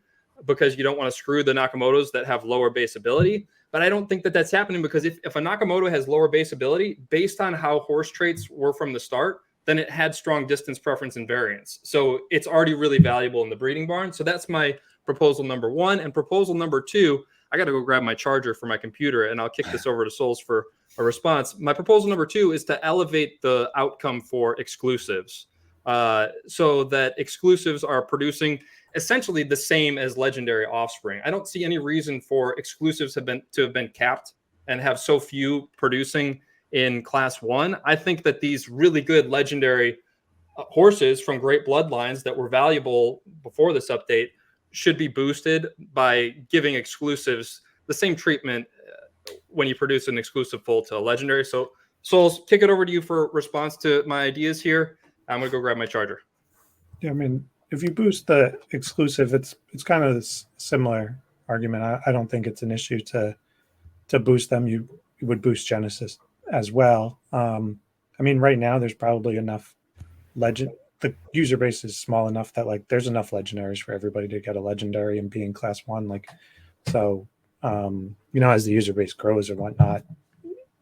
because you don't want to screw the Nakamotos that have lower base ability. But I don't think that that's happening, because if a Nakamoto has lower base ability, based on how horse traits were from the start, then it had strong distance preference and variance. So it's already really valuable in the breeding barn. So that's my proposal number one. And proposal number two, I got to go grab my charger for my computer, and I'll kick this over to Souls for a response. My proposal number two is to elevate the outcome for exclusives, so that exclusives are producing essentially the same as legendary offspring. I don't see any reason for exclusives to have been capped and have so few producing in class 1. I think that these really good legendary horses from great bloodlines that were valuable before this update should be boosted by giving exclusives the same treatment when you produce an exclusive foal to a legendary. So Souls, kick it over to you for response to my ideas here. I'm going to go grab my charger. Yeah, I mean, if you boost the exclusive, it's kind of a similar argument. I don't think it's an issue to boost them. You would boost Genesis as well. I mean, right now there's probably enough the user base is small enough that like there's enough legendaries for everybody to get a legendary and be in class 1. Like, so you know, as the user base grows or whatnot,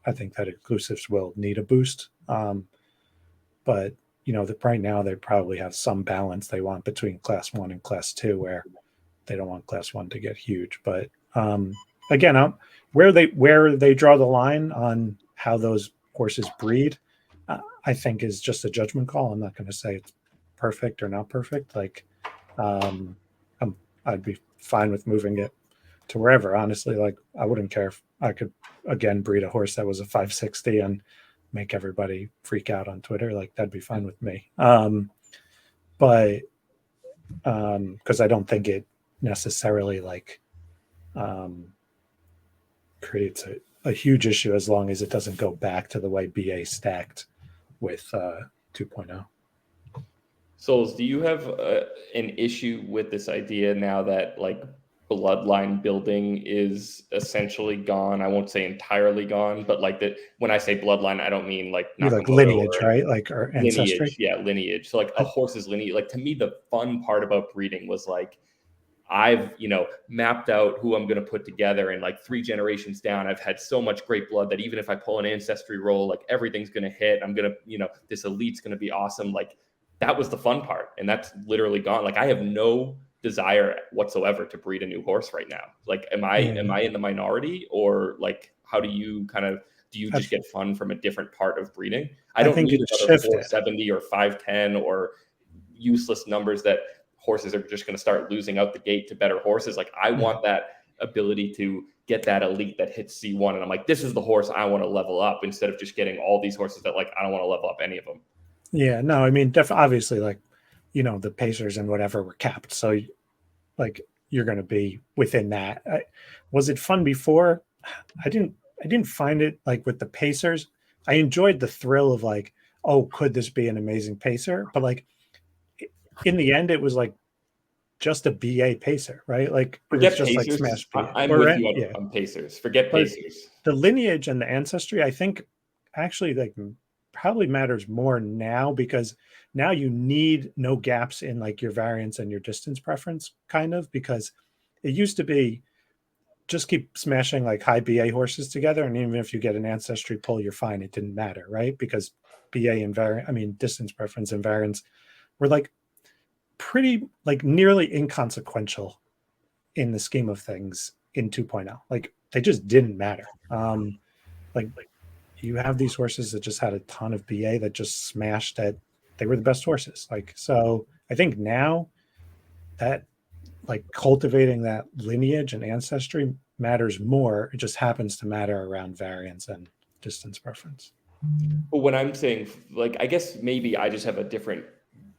I think that exclusives will need a boost. But you know, right now they probably have some balance they want between class 1 and class 2, where they don't want class 1 to get huge. But again, where they draw the line on how those horses breed, I think is just a judgment call. I'm not going to say it's perfect or not perfect. Like, I'd be fine with moving it to wherever. Honestly, like I wouldn't care if I could again breed a horse that was a 560 and make everybody freak out on Twitter. Like that'd be fine with me. But because I don't think it necessarily like creates a huge issue as long as it doesn't go back to the way BA stacked with 2.0. Souls, do you have an issue with this idea now that like bloodline building is essentially gone? I won't say entirely gone, but like that. When I say bloodline, I don't mean like lineage, right? Like our ancestry. Lineage, yeah, lineage. So like a horse's lineage. Like to me, the fun part about breeding was like I've, you know, mapped out who I'm going to put together, and like 3 generations down, I've had so much great blood that even if I pull an ancestry roll, like everything's going to hit. I'm going to, you know, this elite's going to be awesome. Like that was the fun part. And that's literally gone. Like I have no desire whatsoever to breed a new horse right now. Like, am I in the minority, or like, how do you do you just get fun from a different part of breeding? I don't think need another 470 or 510 or useless numbers that horses are just going to start losing out the gate to better horses. Like I want that ability to get that elite that hits C1. And I'm like, this is the horse I want to level up, instead of just getting all these horses that like, I don't want to level up any of them. Yeah, no, I mean, obviously like, you know, the Pacers and whatever were capped. So like you're going to be within that. Was it fun before? I didn't find it like with the Pacers. I enjoyed the thrill of like, oh, could this be an amazing Pacer? But like in the end, it was like just a BA Pacer, right? Like forget it was just Pacers. like Smash BA. I'm with you on Pacers. Forget Pacers. The lineage and the ancestry, I think actually like probably matters more now, because now you need no gaps in like your variance and your distance preference, kind of, because it used to be just keep smashing like high BA horses together, and even if you get an ancestry pull, you're fine. It didn't matter, right? Because BA and distance preference and variance were like pretty like nearly inconsequential in the scheme of things in 2.0. Like they just didn't matter. Like you have these horses that just had a ton of BA that just smashed at they were the best horses. Like, so I think now that like cultivating that lineage and ancestry matters more. It just happens to matter around variance and distance preference. But when I'm saying, like, I guess maybe I just have a different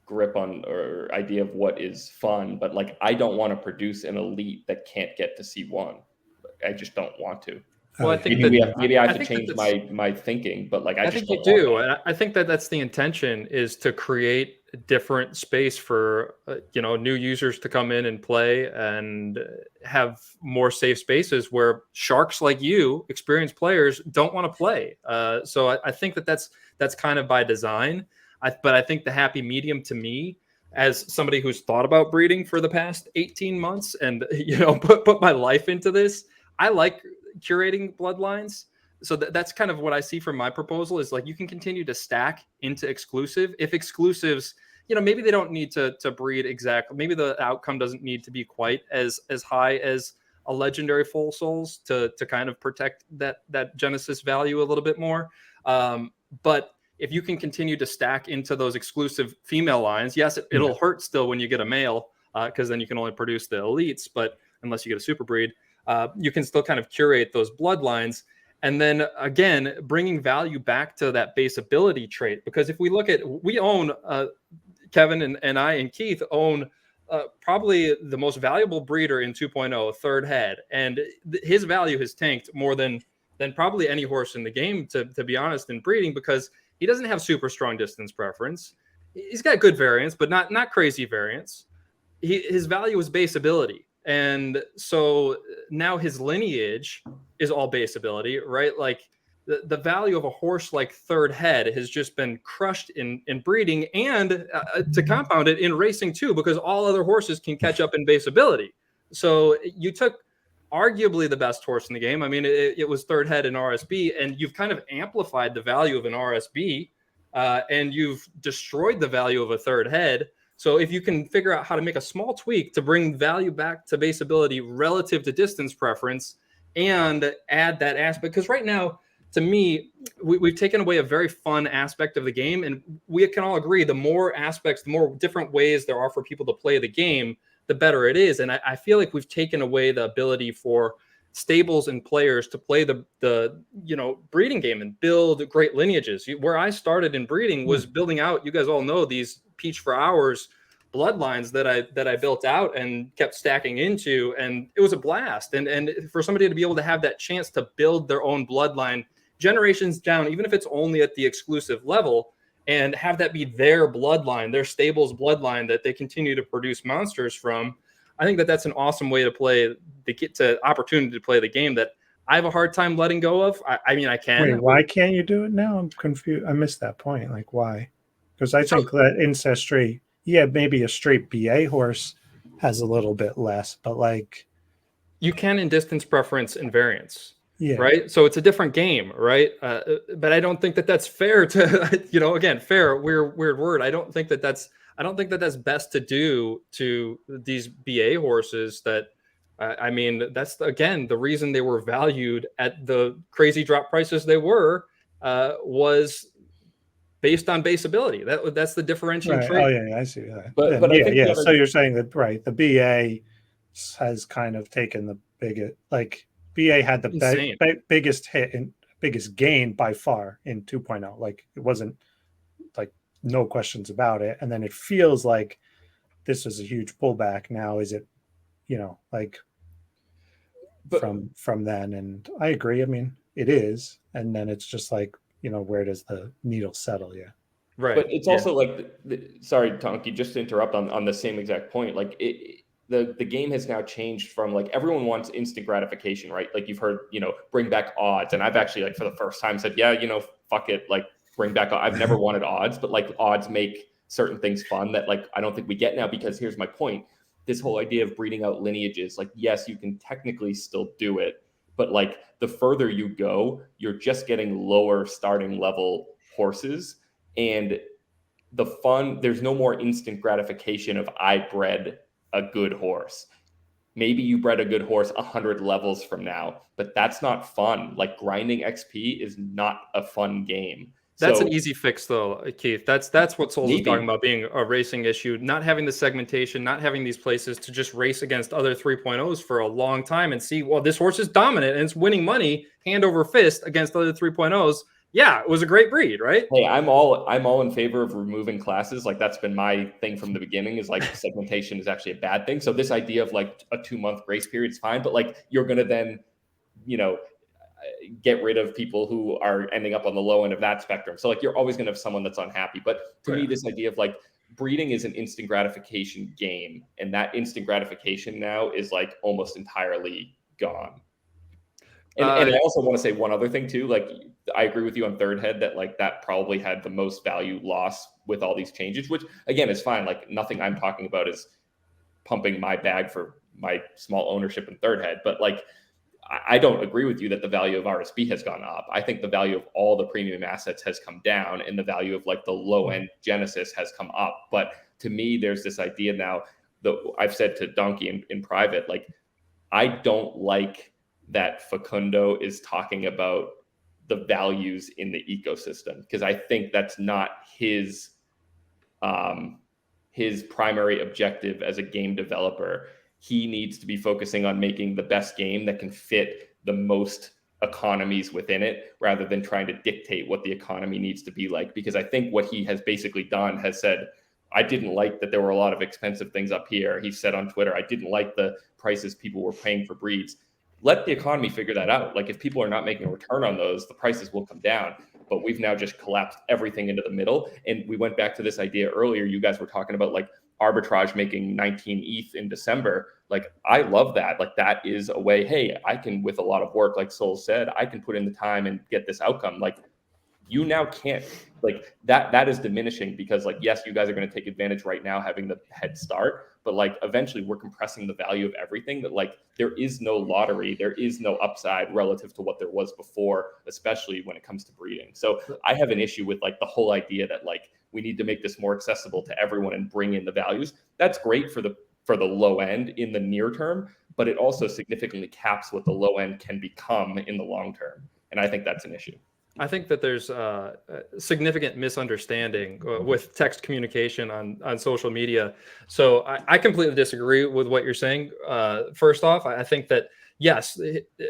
grip on or idea of what is fun, but like, I don't want to produce an elite that can't get to C1. I just don't want to. Well, I think that maybe I have to think change that's- my thinking, but like, I just think you don't want do. that. And I think that that's the intention, is to create a different space for new users to come in and play, and have more safe spaces where sharks like you, experienced players, don't want to play. So I think that that's kind of by design. But I think the happy medium, to me, as somebody who's thought about breeding for the past 18 months and put my life into this, I like curating bloodlines. So that's kind of what I see from my proposal, is like, you can continue to stack into exclusive. If exclusives, maybe they don't need to breed exactly. Maybe the outcome doesn't need to be quite as high as a legendary Full Souls to kind of protect that Genesis value a little bit more. But if you can continue to stack into those exclusive female lines, yes, it'll hurt still when you get a male, because then you can only produce the elites. But unless you get a super breed, you can still kind of curate those bloodlines. And then again, bringing value back to that base ability trait. Because if we look at, we own, Kevin and I and Keith own probably the most valuable breeder in 2.0, third head. And his value has tanked more than probably any horse in the game, to be honest, in breeding, because he doesn't have super strong distance preference. He's got good variance, but not crazy variance. His value is base ability. And so now his lineage is all base ability, right? Like the value of a horse like third head has just been crushed in breeding, and to compound it, in racing too, because all other horses can catch up in base ability. So you took arguably the best horse in the game. I mean, it was third head in RSB, and you've kind of amplified the value of an RSB, and you've destroyed the value of a third head. So if you can figure out how to make a small tweak to bring value back to base ability relative to distance preference, and add that aspect, because right now, to me, we've taken away a very fun aspect of the game, and we can all agree the more aspects, the more different ways there are for people to play the game, the better it is. And I feel like we've taken away the ability for stables and players to play the breeding game and build great lineages. Where I started in breeding was building out, you guys all know, these Peach for Hours bloodlines that I built out and kept stacking into, and it was a blast. And for somebody to be able to have that chance to build their own bloodline generations down, even if it's only at the exclusive level, and have that be their bloodline, their stable's bloodline that they continue to produce monsters from, I think that's an awesome way to play, to get to opportunity to play the game that I have a hard time letting go of. I mean, I can. Wait, why can't you do it now? I'm confused. I missed that point. Like, why? Because I think that ancestry, maybe a straight BA horse has a little bit less, but like, you can in distance preference and variance. yeah, right. So it's a different game, right? But I don't think that's fair to, again, fair, weird word. I don't think that's best to do to these BA horses that, I mean, that's again, the reason they were valued at the crazy drop prices they were, was based on base ability. That's the differentiating trait. Oh yeah, I see that. But I think So you're saying that, right? The BA has kind of taken the biggest, like BA had the biggest hit and biggest gain by far in 2.0. Like, it wasn't like, no questions about it. And then it feels like this is a huge pullback now. Is it, like, from then? And I agree. I mean, it is. And then it's just like, where does the needle settle? Yeah. Right. But it's also like, sorry, Tonki, just to interrupt on the same exact point. Like, the game has now changed from, like, everyone wants instant gratification, right? Like, you've heard, bring back odds. And I've actually, like, for the first time said, yeah, fuck it. Like, bring back, I've never wanted odds, but like, odds make certain things fun that, like, I don't think we get now, because here's my point. This whole idea of breeding out lineages, like, yes, you can technically still do it, but like, the further you go, you're just getting lower starting level horses. And the fun, there's no more instant gratification of, I bred a good horse. Maybe you bred a good horse 100 levels from now, but that's not fun. Like, grinding XP is not a fun game. That's So an easy fix, though, Keith. That's what Souls is talking about, being a racing issue, not having the segmentation, not having these places to just race against other 3.0s for a long time and see, well, this horse is dominant and it's winning money hand over fist against other 3.0s. Yeah, it was a great breed, right? hey, I'm all in favor of removing classes. Like that's been my thing from the beginning, is like segmentation is actually a bad thing. So this idea of like a 2-month grace period is fine, but like you're gonna then, you know, get rid of people who are ending up on the low end of that spectrum. So like you're always gonna have someone that's unhappy. But to me, this idea of like breeding is an instant gratification game, and that instant gratification now is like almost entirely gone. And I also want to say one other thing too. Like I agree with you on Third Head that like that probably had the most value loss with all these changes, which again is fine. Like nothing I'm talking about is pumping my bag for my small ownership in Third Head, but like I don't agree with you that the value of RSB has gone up. I think the value of all the premium assets has come down, and the value of like the low end Genesis has come up. But to me, there's this idea now that I've said to Donkey in private, like I don't like that Facundo is talking about the values in the ecosystem, because I think that's not his primary objective as a game developer. He needs to be focusing on making the best game that can fit the most economies within it, rather than trying to dictate what the economy needs to be like. Because I think what he has basically done has said, I didn't like that there were a lot of expensive things up here. He said on Twitter, I didn't like the prices people were paying for breeds. Let the economy figure that out. Like if people are not making a return on those, the prices will come down. But we've now just collapsed everything into the middle. And we went back to this idea earlier. You guys were talking about like arbitrage making 19 ETH in December. Like I love that. Like that is a way, hey, I can, with a lot of work, like Soul said, I can put in the time and get this outcome. Like you now can't, like that is diminishing, because like, yes, you guys are going to take advantage right now having the head start, but like eventually we're compressing the value of everything. That like there is no lottery, there is no upside relative to what there was before, especially when it comes to breeding. So I have an issue with like the whole idea that like we need to make this more accessible to everyone and bring in the values. That's great for the low end in the near term, but it also significantly caps what the low end can become in the long term. And I think that's an issue. I think that there's a significant misunderstanding with text communication on social media. So I completely disagree with what you're saying. First off, I think that, yes,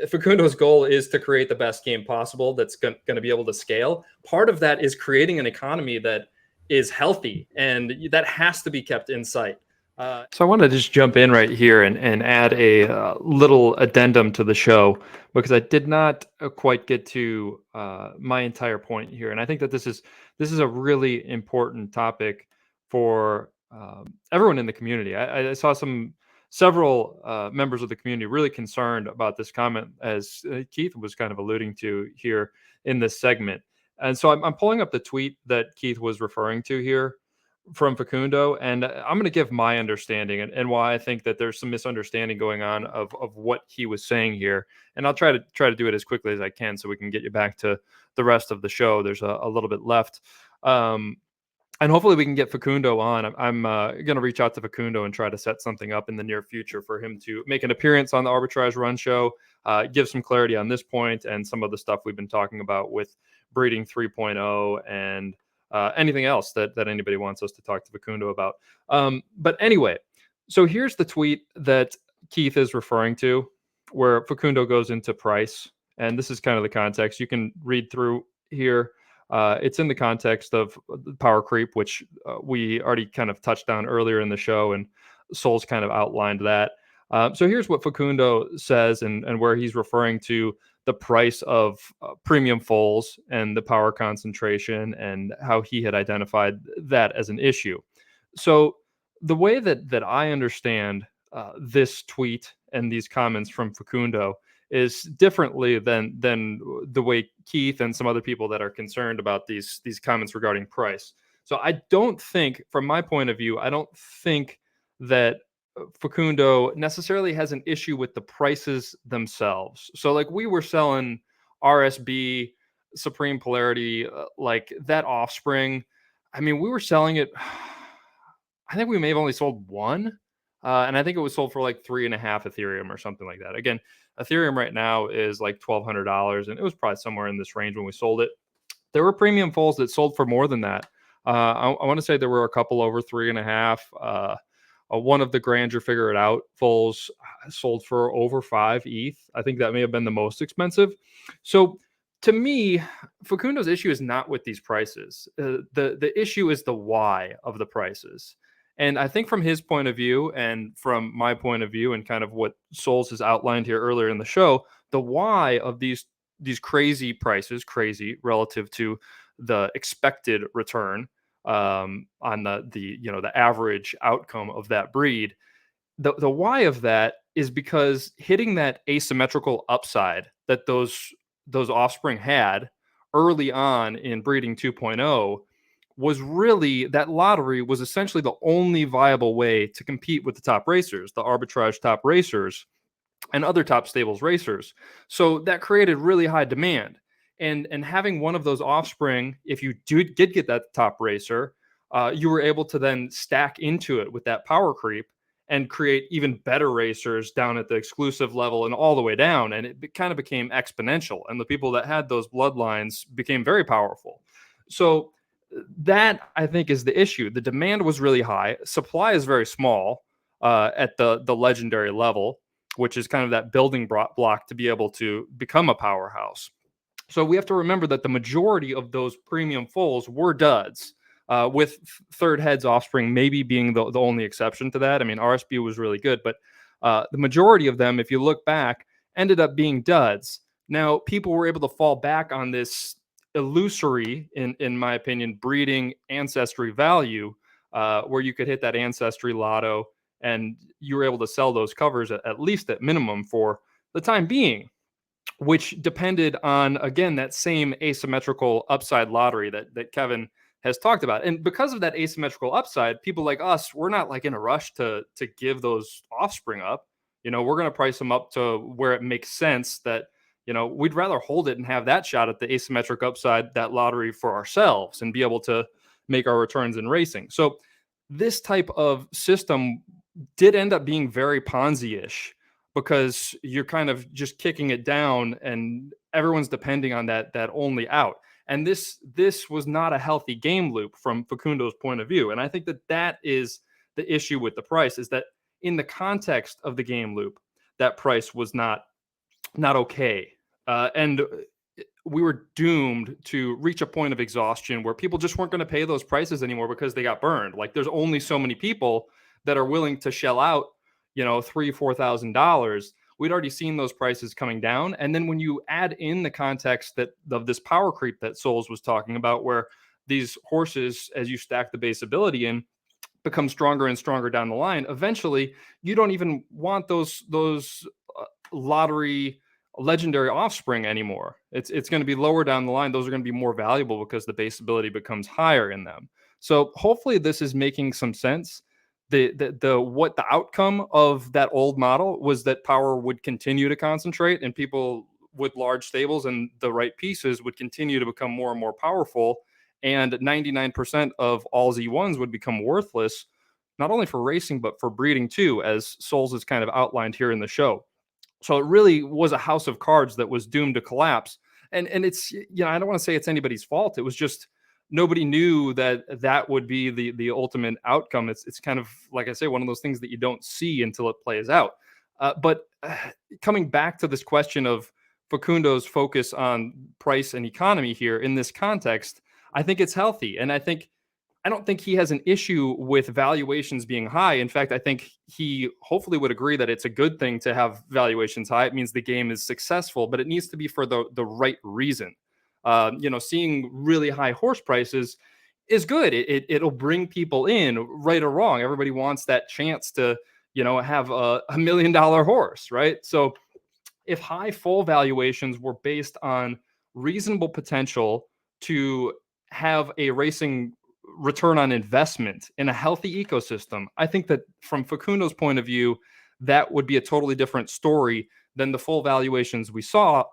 Facundo's goal is to create the best game possible that's going to be able to scale. Part of that is creating an economy that is healthy, and that has to be kept in sight. So I want to just jump in right here and add a little addendum to the show, because I did not quite get to my entire point here. And I think that this is a really important topic for everyone in the community. I saw several members of the community really concerned about this comment, as Keith was kind of alluding to here in this segment. And so I'm pulling up the tweet that Keith was referring to here from Facundo, and I'm going to give my understanding and why I think that there's some misunderstanding going on of what he was saying here. And I'll try to do it as quickly as I can so we can get you back to the rest of the show. There's a little bit left. And hopefully we can get Facundo on. I'm going to reach out to Facundo and try to set something up in the near future for him to make an appearance on the Arbitrage.Run show, give some clarity on this point and some of the stuff we've been talking about with breeding 3.0 and anything else that anybody wants us to talk to Facundo about. But anyway, so here's the tweet that Keith is referring to, where Facundo goes into price. And this is kind of the context. You can read through here. It's in the context of power creep, which we already kind of touched on earlier in the show, and Souls kind of outlined that. So here's what Facundo says, and where he's referring to the price of premium foals and the power concentration, and how he had identified that as an issue. So the way that I understand this tweet and these comments from Facundo is differently than the way Keith and some other people that are concerned about these comments regarding price. So I don't think, from my point of view, I don't think that Facundo necessarily has an issue with the prices themselves. So like we were selling RSB, Supreme Polarity, like that offspring. I mean, we were selling it. I think we may have only sold one. And I think it was sold for like 3.5 Ethereum or something like that. Again, Ethereum right now is like $1,200, and it was probably somewhere in this range when we sold it. there were premium fulls that sold for more than that. I want to say there were a couple over 3.5. One of the Grandeur Figure It Out fulls sold for over 5 ETH. I think that may have been the most expensive. So to me, Facundo's issue is not with these prices. The issue is the why of the prices. And I think from his point of view and from my point of view and kind of what Souls has outlined here earlier in the show, the why of these crazy prices, crazy relative to the expected return on the average outcome of that breed. The why of that is because hitting that asymmetrical upside that those offspring had early on in breeding 2.0 was really, that lottery was essentially the only viable way to compete with the top racers, the arbitrage top racers and other top stables racers. So that created really high demand. And having one of those offspring, if you did get that top racer, you were able to then stack into it with that power creep and create even better racers down at the exclusive level and all the way down. And it kind of became exponential. And the people that had those bloodlines became very powerful. So that, I think, is the issue. The demand was really high. Supply is very small at the legendary level, which is kind of that building block to be able to become a powerhouse. So we have to remember that the majority of those premium fulls were duds, with third heads offspring maybe being the only exception to that. I mean, RSB was really good, but the majority of them, if you look back, ended up being duds. Now, people were able to fall back on this illusory, in my opinion, breeding ancestry value, where you could hit that ancestry lotto and you were able to sell those covers at least at minimum for the time being, which depended on, again, that same asymmetrical upside lottery that Kevin has talked about. And because of that asymmetrical upside, people like us, we're not like in a rush to give those offspring up. We're going to price them up to where it makes sense that, we'd rather hold it and have that shot at the asymmetric upside, that lottery for ourselves and be able to make our returns in racing. So this type of system did end up being very Ponzi-ish, because you're kind of just kicking it down and everyone's depending on that only out. And this was not a healthy game loop from Facundo's point of view. And I think that is the issue with the price, is that in the context of the game loop, that price was not okay. And we were doomed to reach a point of exhaustion where people just weren't going to pay those prices anymore because they got burned. Like, there's only so many people that are willing to shell out, $3,000-$4,000. We'd already seen those prices coming down. And then when you add in the context of this power creep that Souls was talking about, where these horses, as you stack the base ability in, become stronger and stronger down the line, eventually you don't even want those lottery legendary offspring anymore. It's going to be lower down the line. Those are going to be more valuable because the base ability becomes higher in them. So hopefully this is making some sense. The outcome of that old model was that power would continue to concentrate, and people with large stables and the right pieces would continue to become more and more powerful, and 99% of all Z1s would become worthless, not only for racing but for breeding too, as Souls has kind of outlined here in the show. So it really was a house of cards that was doomed to collapse. And it's, I don't want to say it's anybody's fault. It was just nobody knew that would be the ultimate outcome. It's kind of, like I say, one of those things that you don't see until it plays out. But coming back to this question of Facundo's focus on price and economy here in this context, I think it's healthy. And I don't think he has an issue with valuations being high. In fact, I think he hopefully would agree that it's a good thing to have valuations high. It means the game is successful, but it needs to be for the right reason. Seeing really high horse prices is good. It'll bring people in, right or wrong. Everybody wants that chance to, have a $1 million horse, right? So if high full valuations were based on reasonable potential to have a racing return on investment in a healthy ecosystem, I think that from Facundo's point of view, that would be a totally different story than the full valuations we saw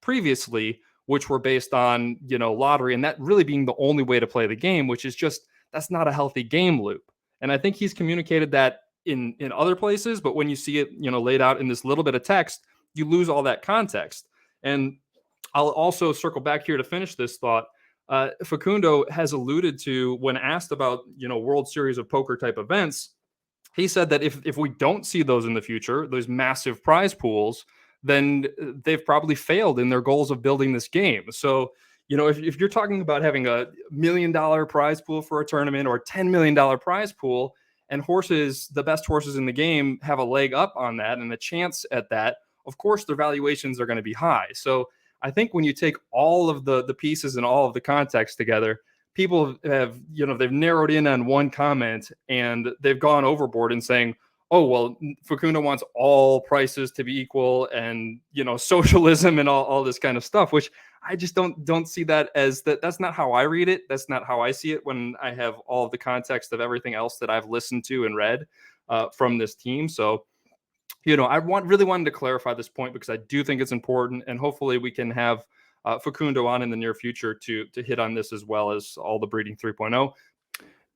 previously, which were based on, lottery, and that really being the only way to play the game, which is just, that's not a healthy game loop. And I think he's communicated that in other places, but when you see it, laid out in this little bit of text, you lose all that context. And I'll also circle back here to finish this thought. Facundo has alluded to when asked about, World Series of Poker type events. He said that if we don't see those in the future, those massive prize pools, then they've probably failed in their goals of building this game. So, if you're talking about having $1 million prize pool for a tournament or $10 million prize pool, and the best horses in the game have a leg up on that and a chance at that, of course, their valuations are going to be high. So I think when you take all of the pieces and all of the context together, people have, they've narrowed in on one comment and they've gone overboard in saying, oh, well, Facundo wants all prices to be equal and, socialism and all this kind of stuff, which I just don't see that as that. That's not how I read it. That's not how I see it when I have all of the context of everything else that I've listened to and read from this team. So, I really wanted to clarify this point because I do think it's important, and hopefully we can have Facundo on in the near future to hit on this as well as all the breeding 3.0.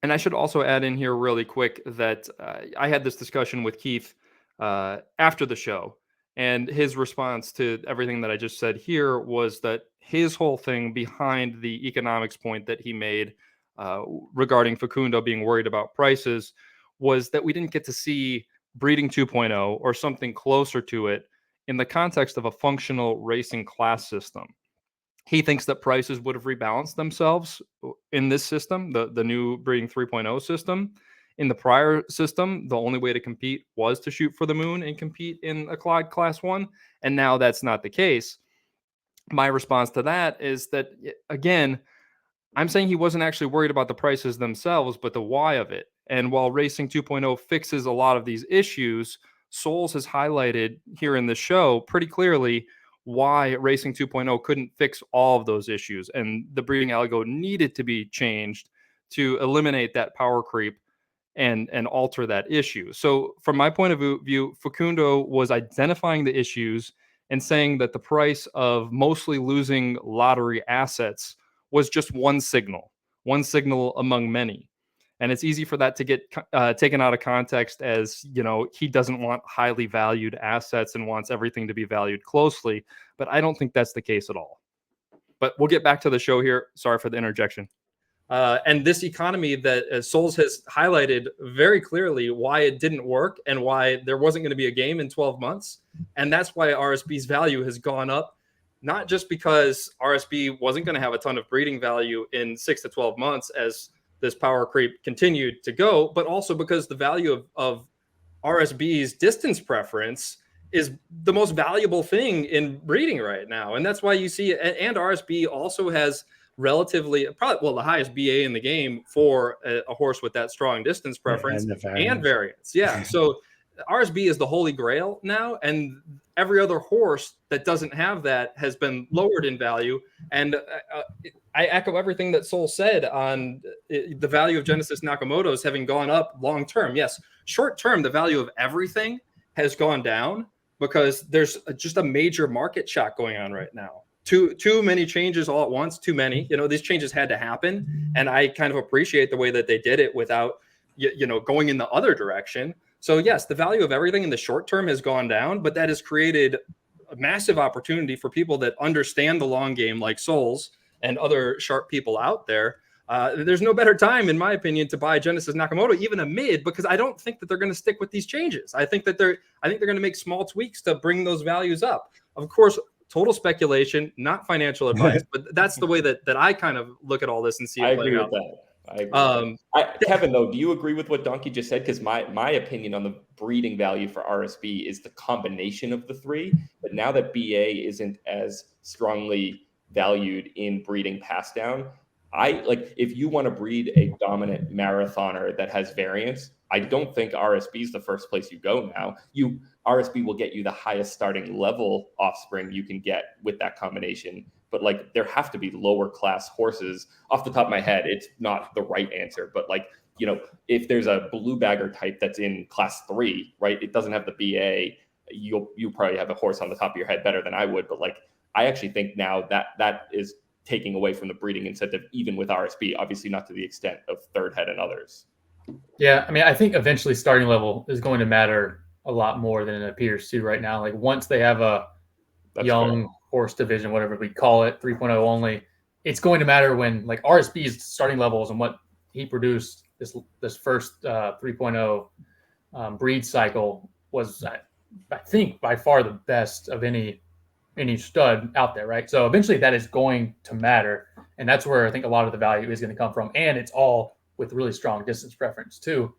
And I should also add in here really quick that I had this discussion with Keith after the show, and his response to everything that I just said here was that his whole thing behind the economics point that he made regarding Facundo being worried about prices was that we didn't get to see breeding 2.0 or something closer to it in the context of a functional racing class system. He thinks that prices would have rebalanced themselves in this system, the new breeding 3.0 system. In the prior system, the only way to compete was to shoot for the moon and compete in a Clyde Class 1, and now that's not the case. My response to that is that, again, I'm saying he wasn't actually worried about the prices themselves, but the why of it. And while Racing 2.0 fixes a lot of these issues, Souls has highlighted here in the show pretty clearly why Racing 2.0 couldn't fix all of those issues. And the breeding algo needed to be changed to eliminate that power creep and alter that issue. So from my point of view, Facundo was identifying the issues and saying that the price of mostly losing lottery assets was just one signal among many. And it's easy for that to get taken out of context as, he doesn't want highly valued assets and wants everything to be valued closely. But I don't think that's the case at all. But we'll get back to the show here. Sorry for the interjection. And this economy that Souls has highlighted very clearly why it didn't work and why there wasn't going to be a game in 12 months. And that's why RSB's value has gone up, not just because RSB wasn't going to have a ton of breeding value in 6 to 12 months as this power creep continued to go, but also because the value of RSB's distance preference is the most valuable thing in breeding right now. And that's why you see, and RSB also has relatively the highest BA in the game for a horse with that strong distance preference and variance. Yeah. So RSB is the holy grail now, and every other horse that doesn't have that has been lowered in value. And I echo everything that Soul said on the value of Genesis Nakamoto's having gone up long term. Yes, short term, the value of everything has gone down because there's just a major market shock going on right now. Too many changes all at once, too many. These changes had to happen, and I kind of appreciate the way that they did it without going in the other direction. So yes, the value of everything in the short term has gone down, but that has created a massive opportunity for people that understand the long game, like Souls and other sharp people out there. There's no better time, in my opinion, to buy Genesis Nakamoto, even a mid, because I don't think that they're going to stick with these changes. I think they're going to make small tweaks to bring those values up. Of course, total speculation, not financial advice, but that's the way that I kind of look at all this and see it playing out. I agree with that. Kevin, though, do you agree with what Donkey just said? Because my opinion on the breeding value for RSB is the combination of the three. But now that BA isn't as strongly valued in breeding pass down, if you want to breed a dominant marathoner that has variance, I don't think RSB is the first place you go now. RSB will get you the highest starting level offspring you can get with that combination. But there have to be lower class horses. Off the top of my head, it's not the right answer. But if there's a blue bagger type that's in class 3, right, it doesn't have the BA. You probably have a horse on the top of your head better than I would. But I actually think now that is taking away from the breeding incentive, even with RSB. Obviously, not to the extent of Third Head and others. Yeah, I mean, I think eventually starting level is going to matter a lot more than it appears to right now. Once they have a young horse division, whatever we call it, 3.0 only, it's going to matter when like RSB's starting levels and what he produced this first 3.0 breed cycle was, I think, by far the best of any stud out there, right? So eventually that is going to matter, and that's where I think a lot of the value is going to come from, and it's all with really strong distance preference too.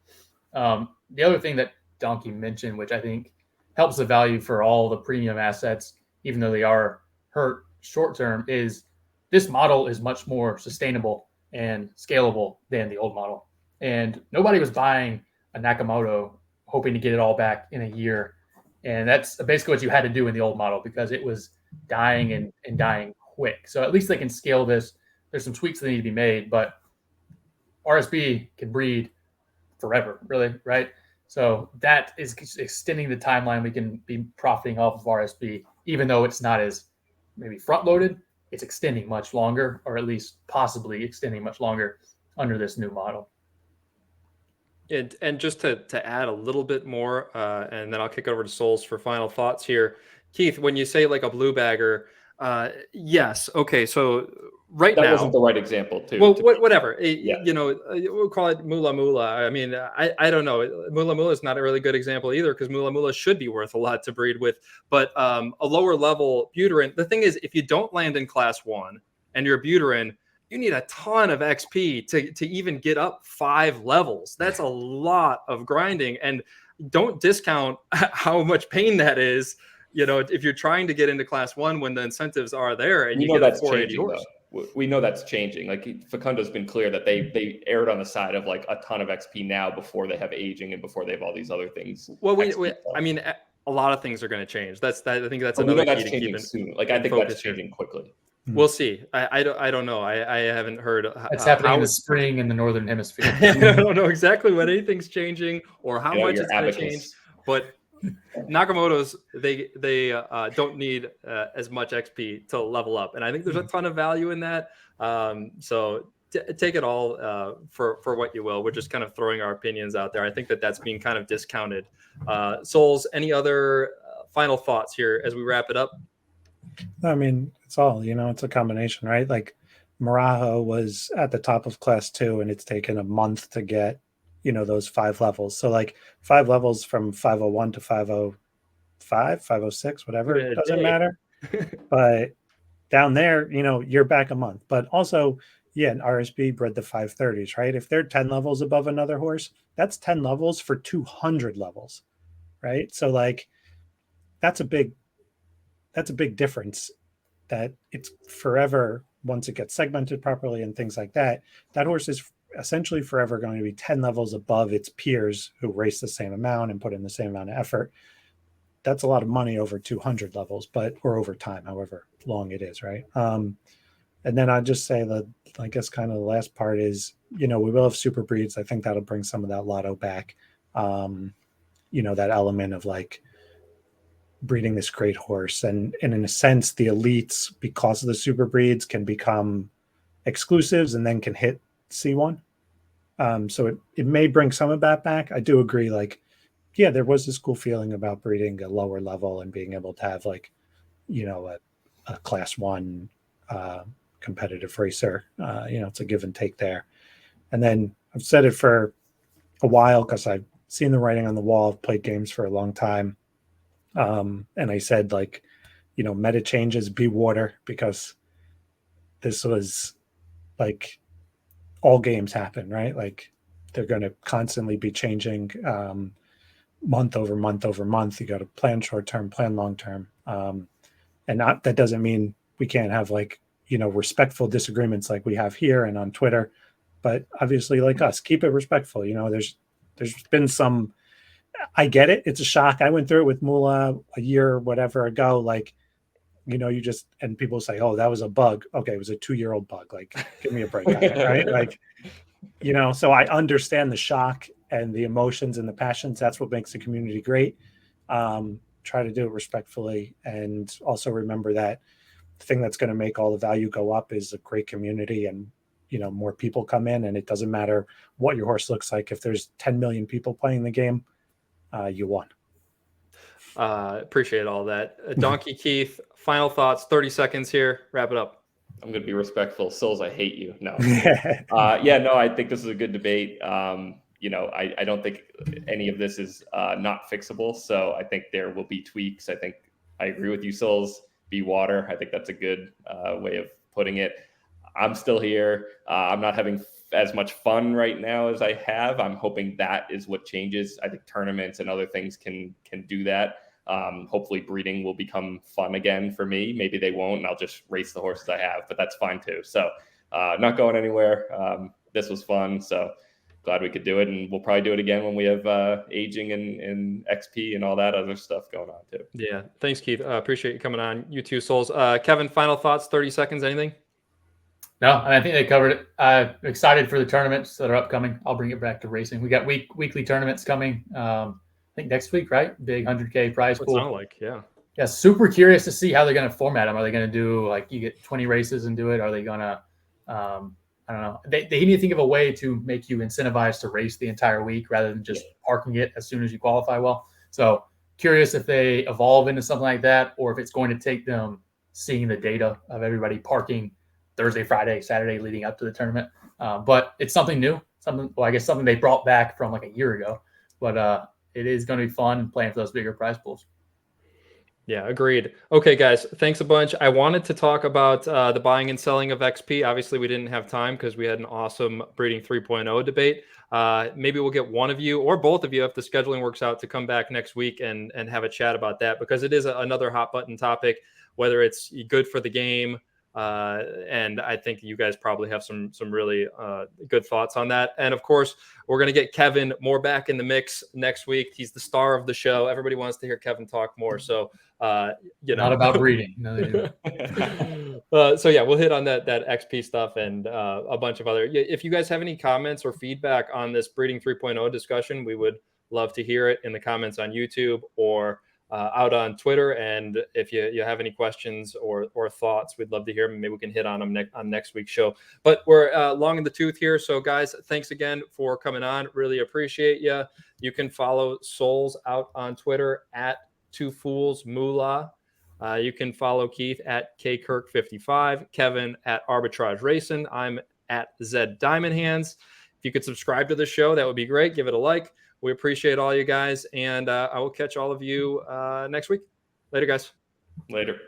The other thing that Donkey mentioned, which I think helps the value for all the premium assets, even though they are hurt short term, is this model is much more sustainable and scalable than the old model. And nobody was buying a Nakamoto hoping to get it all back in a year. And that's basically what you had to do in the old model because it was dying and dying quick. So at least they can scale this. There's some tweaks that need to be made, but RSB can breed forever, really, right? So that is extending the timeline we can be profiting off of RSB, even though it's not as maybe front-loaded. It's extending much longer, or at least possibly extending much longer under this new model. And just to add a little bit more, and then I'll kick over to Souls for final thoughts here. Keith, when you say like a blue bagger, yes, okay, so right now that wasn't the right example, too. Well, whatever, Yeah. you know, we'll call it Mula Mula. I mean, I don't know. Mula Mula is not a really good example either because Mula Mula should be worth a lot to breed with. But a lower level Buterin, the thing is, if you don't land in class 1 and you're Buterin, you need a ton of XP to even get up 5 levels. That's a lot of grinding, and don't discount how much pain that is. You know, if you're trying to get into class 1 when the incentives are there, and you get a 480 horse. We know that's changing. Like Facundo's been clear that they erred on the side of like a ton of XP now before they have aging and before they have all these other things. Well, I mean, a lot of things are going to change. I think that's another key to keep soon. Like I think that's changing quickly. We'll see. I don't know. I haven't heard. It's happening in the spring in the northern hemisphere. I don't know exactly when anything's changing or how much it's going to change. But Nakamoto's they don't need as much XP to level up, and I think there's a ton of value in that. So take it all for what you will. We're just kind of throwing our opinions out there. I think that's being kind of discounted. Souls, any other final thoughts here as we wrap it up? I mean, it's all, you know, it's a combination, right? Like Marajo was at the top of class 2 and it's taken a month to get, you know, those 5 levels. So like 5 levels from 501 to 505, 506, whatever, it doesn't matter. But down there, you know, you're back a month. But also, yeah, an RSB bred the 530s, right? If they're 10 levels above another horse, that's 10 levels for 200 levels, right? So like that's a big difference, that it's forever, once it gets segmented properly and things like that, that horse is essentially forever going to be 10 levels above its peers who race the same amount and put in the same amount of effort. That's a lot of money over 200 levels, or over time, however long it is, right? And then I'd just say that, I guess kind of the last part is, you know, we will have super breeds. I think that'll bring some of that lotto back. You know, that element of like breeding this great horse, and in a sense the elites, because of the super breeds, can become exclusives and then can hit C1. So it may bring some of that back. I do agree, like, yeah, there was this cool feeling about breeding a lower level and being able to have, like, you know, a class 1 competitive racer. You know, it's a give and take there. And then I've said it for a while because I've seen the writing on the wall. I've played games for a long time. And I said, like, you know, meta changes, be water, because this was like all games happen, right? Like they're going to constantly be changing month over month over month. You got to plan short term, plan long term. And that doesn't mean we can't have, like, you know, respectful disagreements like we have here and on Twitter. But obviously, like us, keep it respectful. You know, there's been some, I get it. It's a shock. I went through it with Mula a year or whatever ago. Like, you know, and people say, oh, that was a bug. Okay, it was a 2-year-old bug. Like, give me a break on it, right? Like, you know, so I understand the shock and the emotions and the passions. That's what makes the community great. Try to do it respectfully, and also remember that the thing that's going to make all the value go up is a great community, and, you know, more people come in, and it doesn't matter what your horse looks like. If there's 10 million people playing the game, you won. Appreciate all that. Donkey Keith, final thoughts, 30 seconds here. Wrap it up. I'm going to be respectful. Souls, I hate you. No. Yeah, no, I think this is a good debate. You know, I don't think any of this is not fixable. So I think there will be tweaks. I think I agree with you, Souls. Be water. I think that's a good way of putting it. I'm still here. I'm not having as much fun right now as I have. I'm hoping that is what changes. I think tournaments and other things can do that. Hopefully breeding will become fun again for me. Maybe they won't, and I'll just race the horses I have, but that's fine too. So not going anywhere. This was fun. So glad we could do it. And we'll probably do it again when we have aging and XP and all that other stuff going on too. Yeah. Thanks, Keith. Appreciate you coming on. You too, Souls. Kevin, final thoughts, 30 seconds, anything? No, I think they covered it. I'm excited for the tournaments that are upcoming. I'll bring it back to racing. We got weekly tournaments coming. I think next week, right? Big 100K prize pool. Sound like, yeah. Yeah, super curious to see how they're going to format them. Are they going to do like you get 20 races and do it? Are they going to, I don't know. They need to think of a way to make you incentivized to race the entire week rather than just parking it as soon as you qualify well. So curious if they evolve into something like that, or if it's going to take them seeing the data of everybody parking Thursday, Friday, Saturday leading up to the tournament. But it's something new, something they brought back from like a year ago. But it is going to be fun playing for those bigger prize pools. Yeah, agreed. Okay, guys, thanks a bunch. I wanted to talk about the buying and selling of XP. Obviously, we didn't have time because we had an awesome Breeding 3.0 debate. Maybe we'll get one of you or both of you, if the scheduling works out, to come back next week and have a chat about that, because it is another hot button topic, whether it's good for the game. And I think you guys probably have some really good thoughts on that. And of course, we're going to get Kevin more back in the mix next week. He's the star of the show. Everybody wants to hear Kevin talk more. So, not about breeding. No, so yeah, we'll hit on that XP stuff and a bunch of other. If you guys have any comments or feedback on this Breeding 3.0 discussion, we would love to hear it in the comments on YouTube or out on Twitter. And if you have any questions or thoughts, we'd love to hear them. Maybe we can hit on them on next week's show. But we're long in the tooth here. So guys, thanks again for coming on. Really appreciate you. You can follow Souls out on Twitter at @2foolsmoolah. You can follow Keith at KKirk55, Kevin at Arbitrage.Run. I'm at ZED.run. If you could subscribe to the show, that would be great. Give it a like. We appreciate all you guys, and I will catch all of you next week. Later, guys. Later.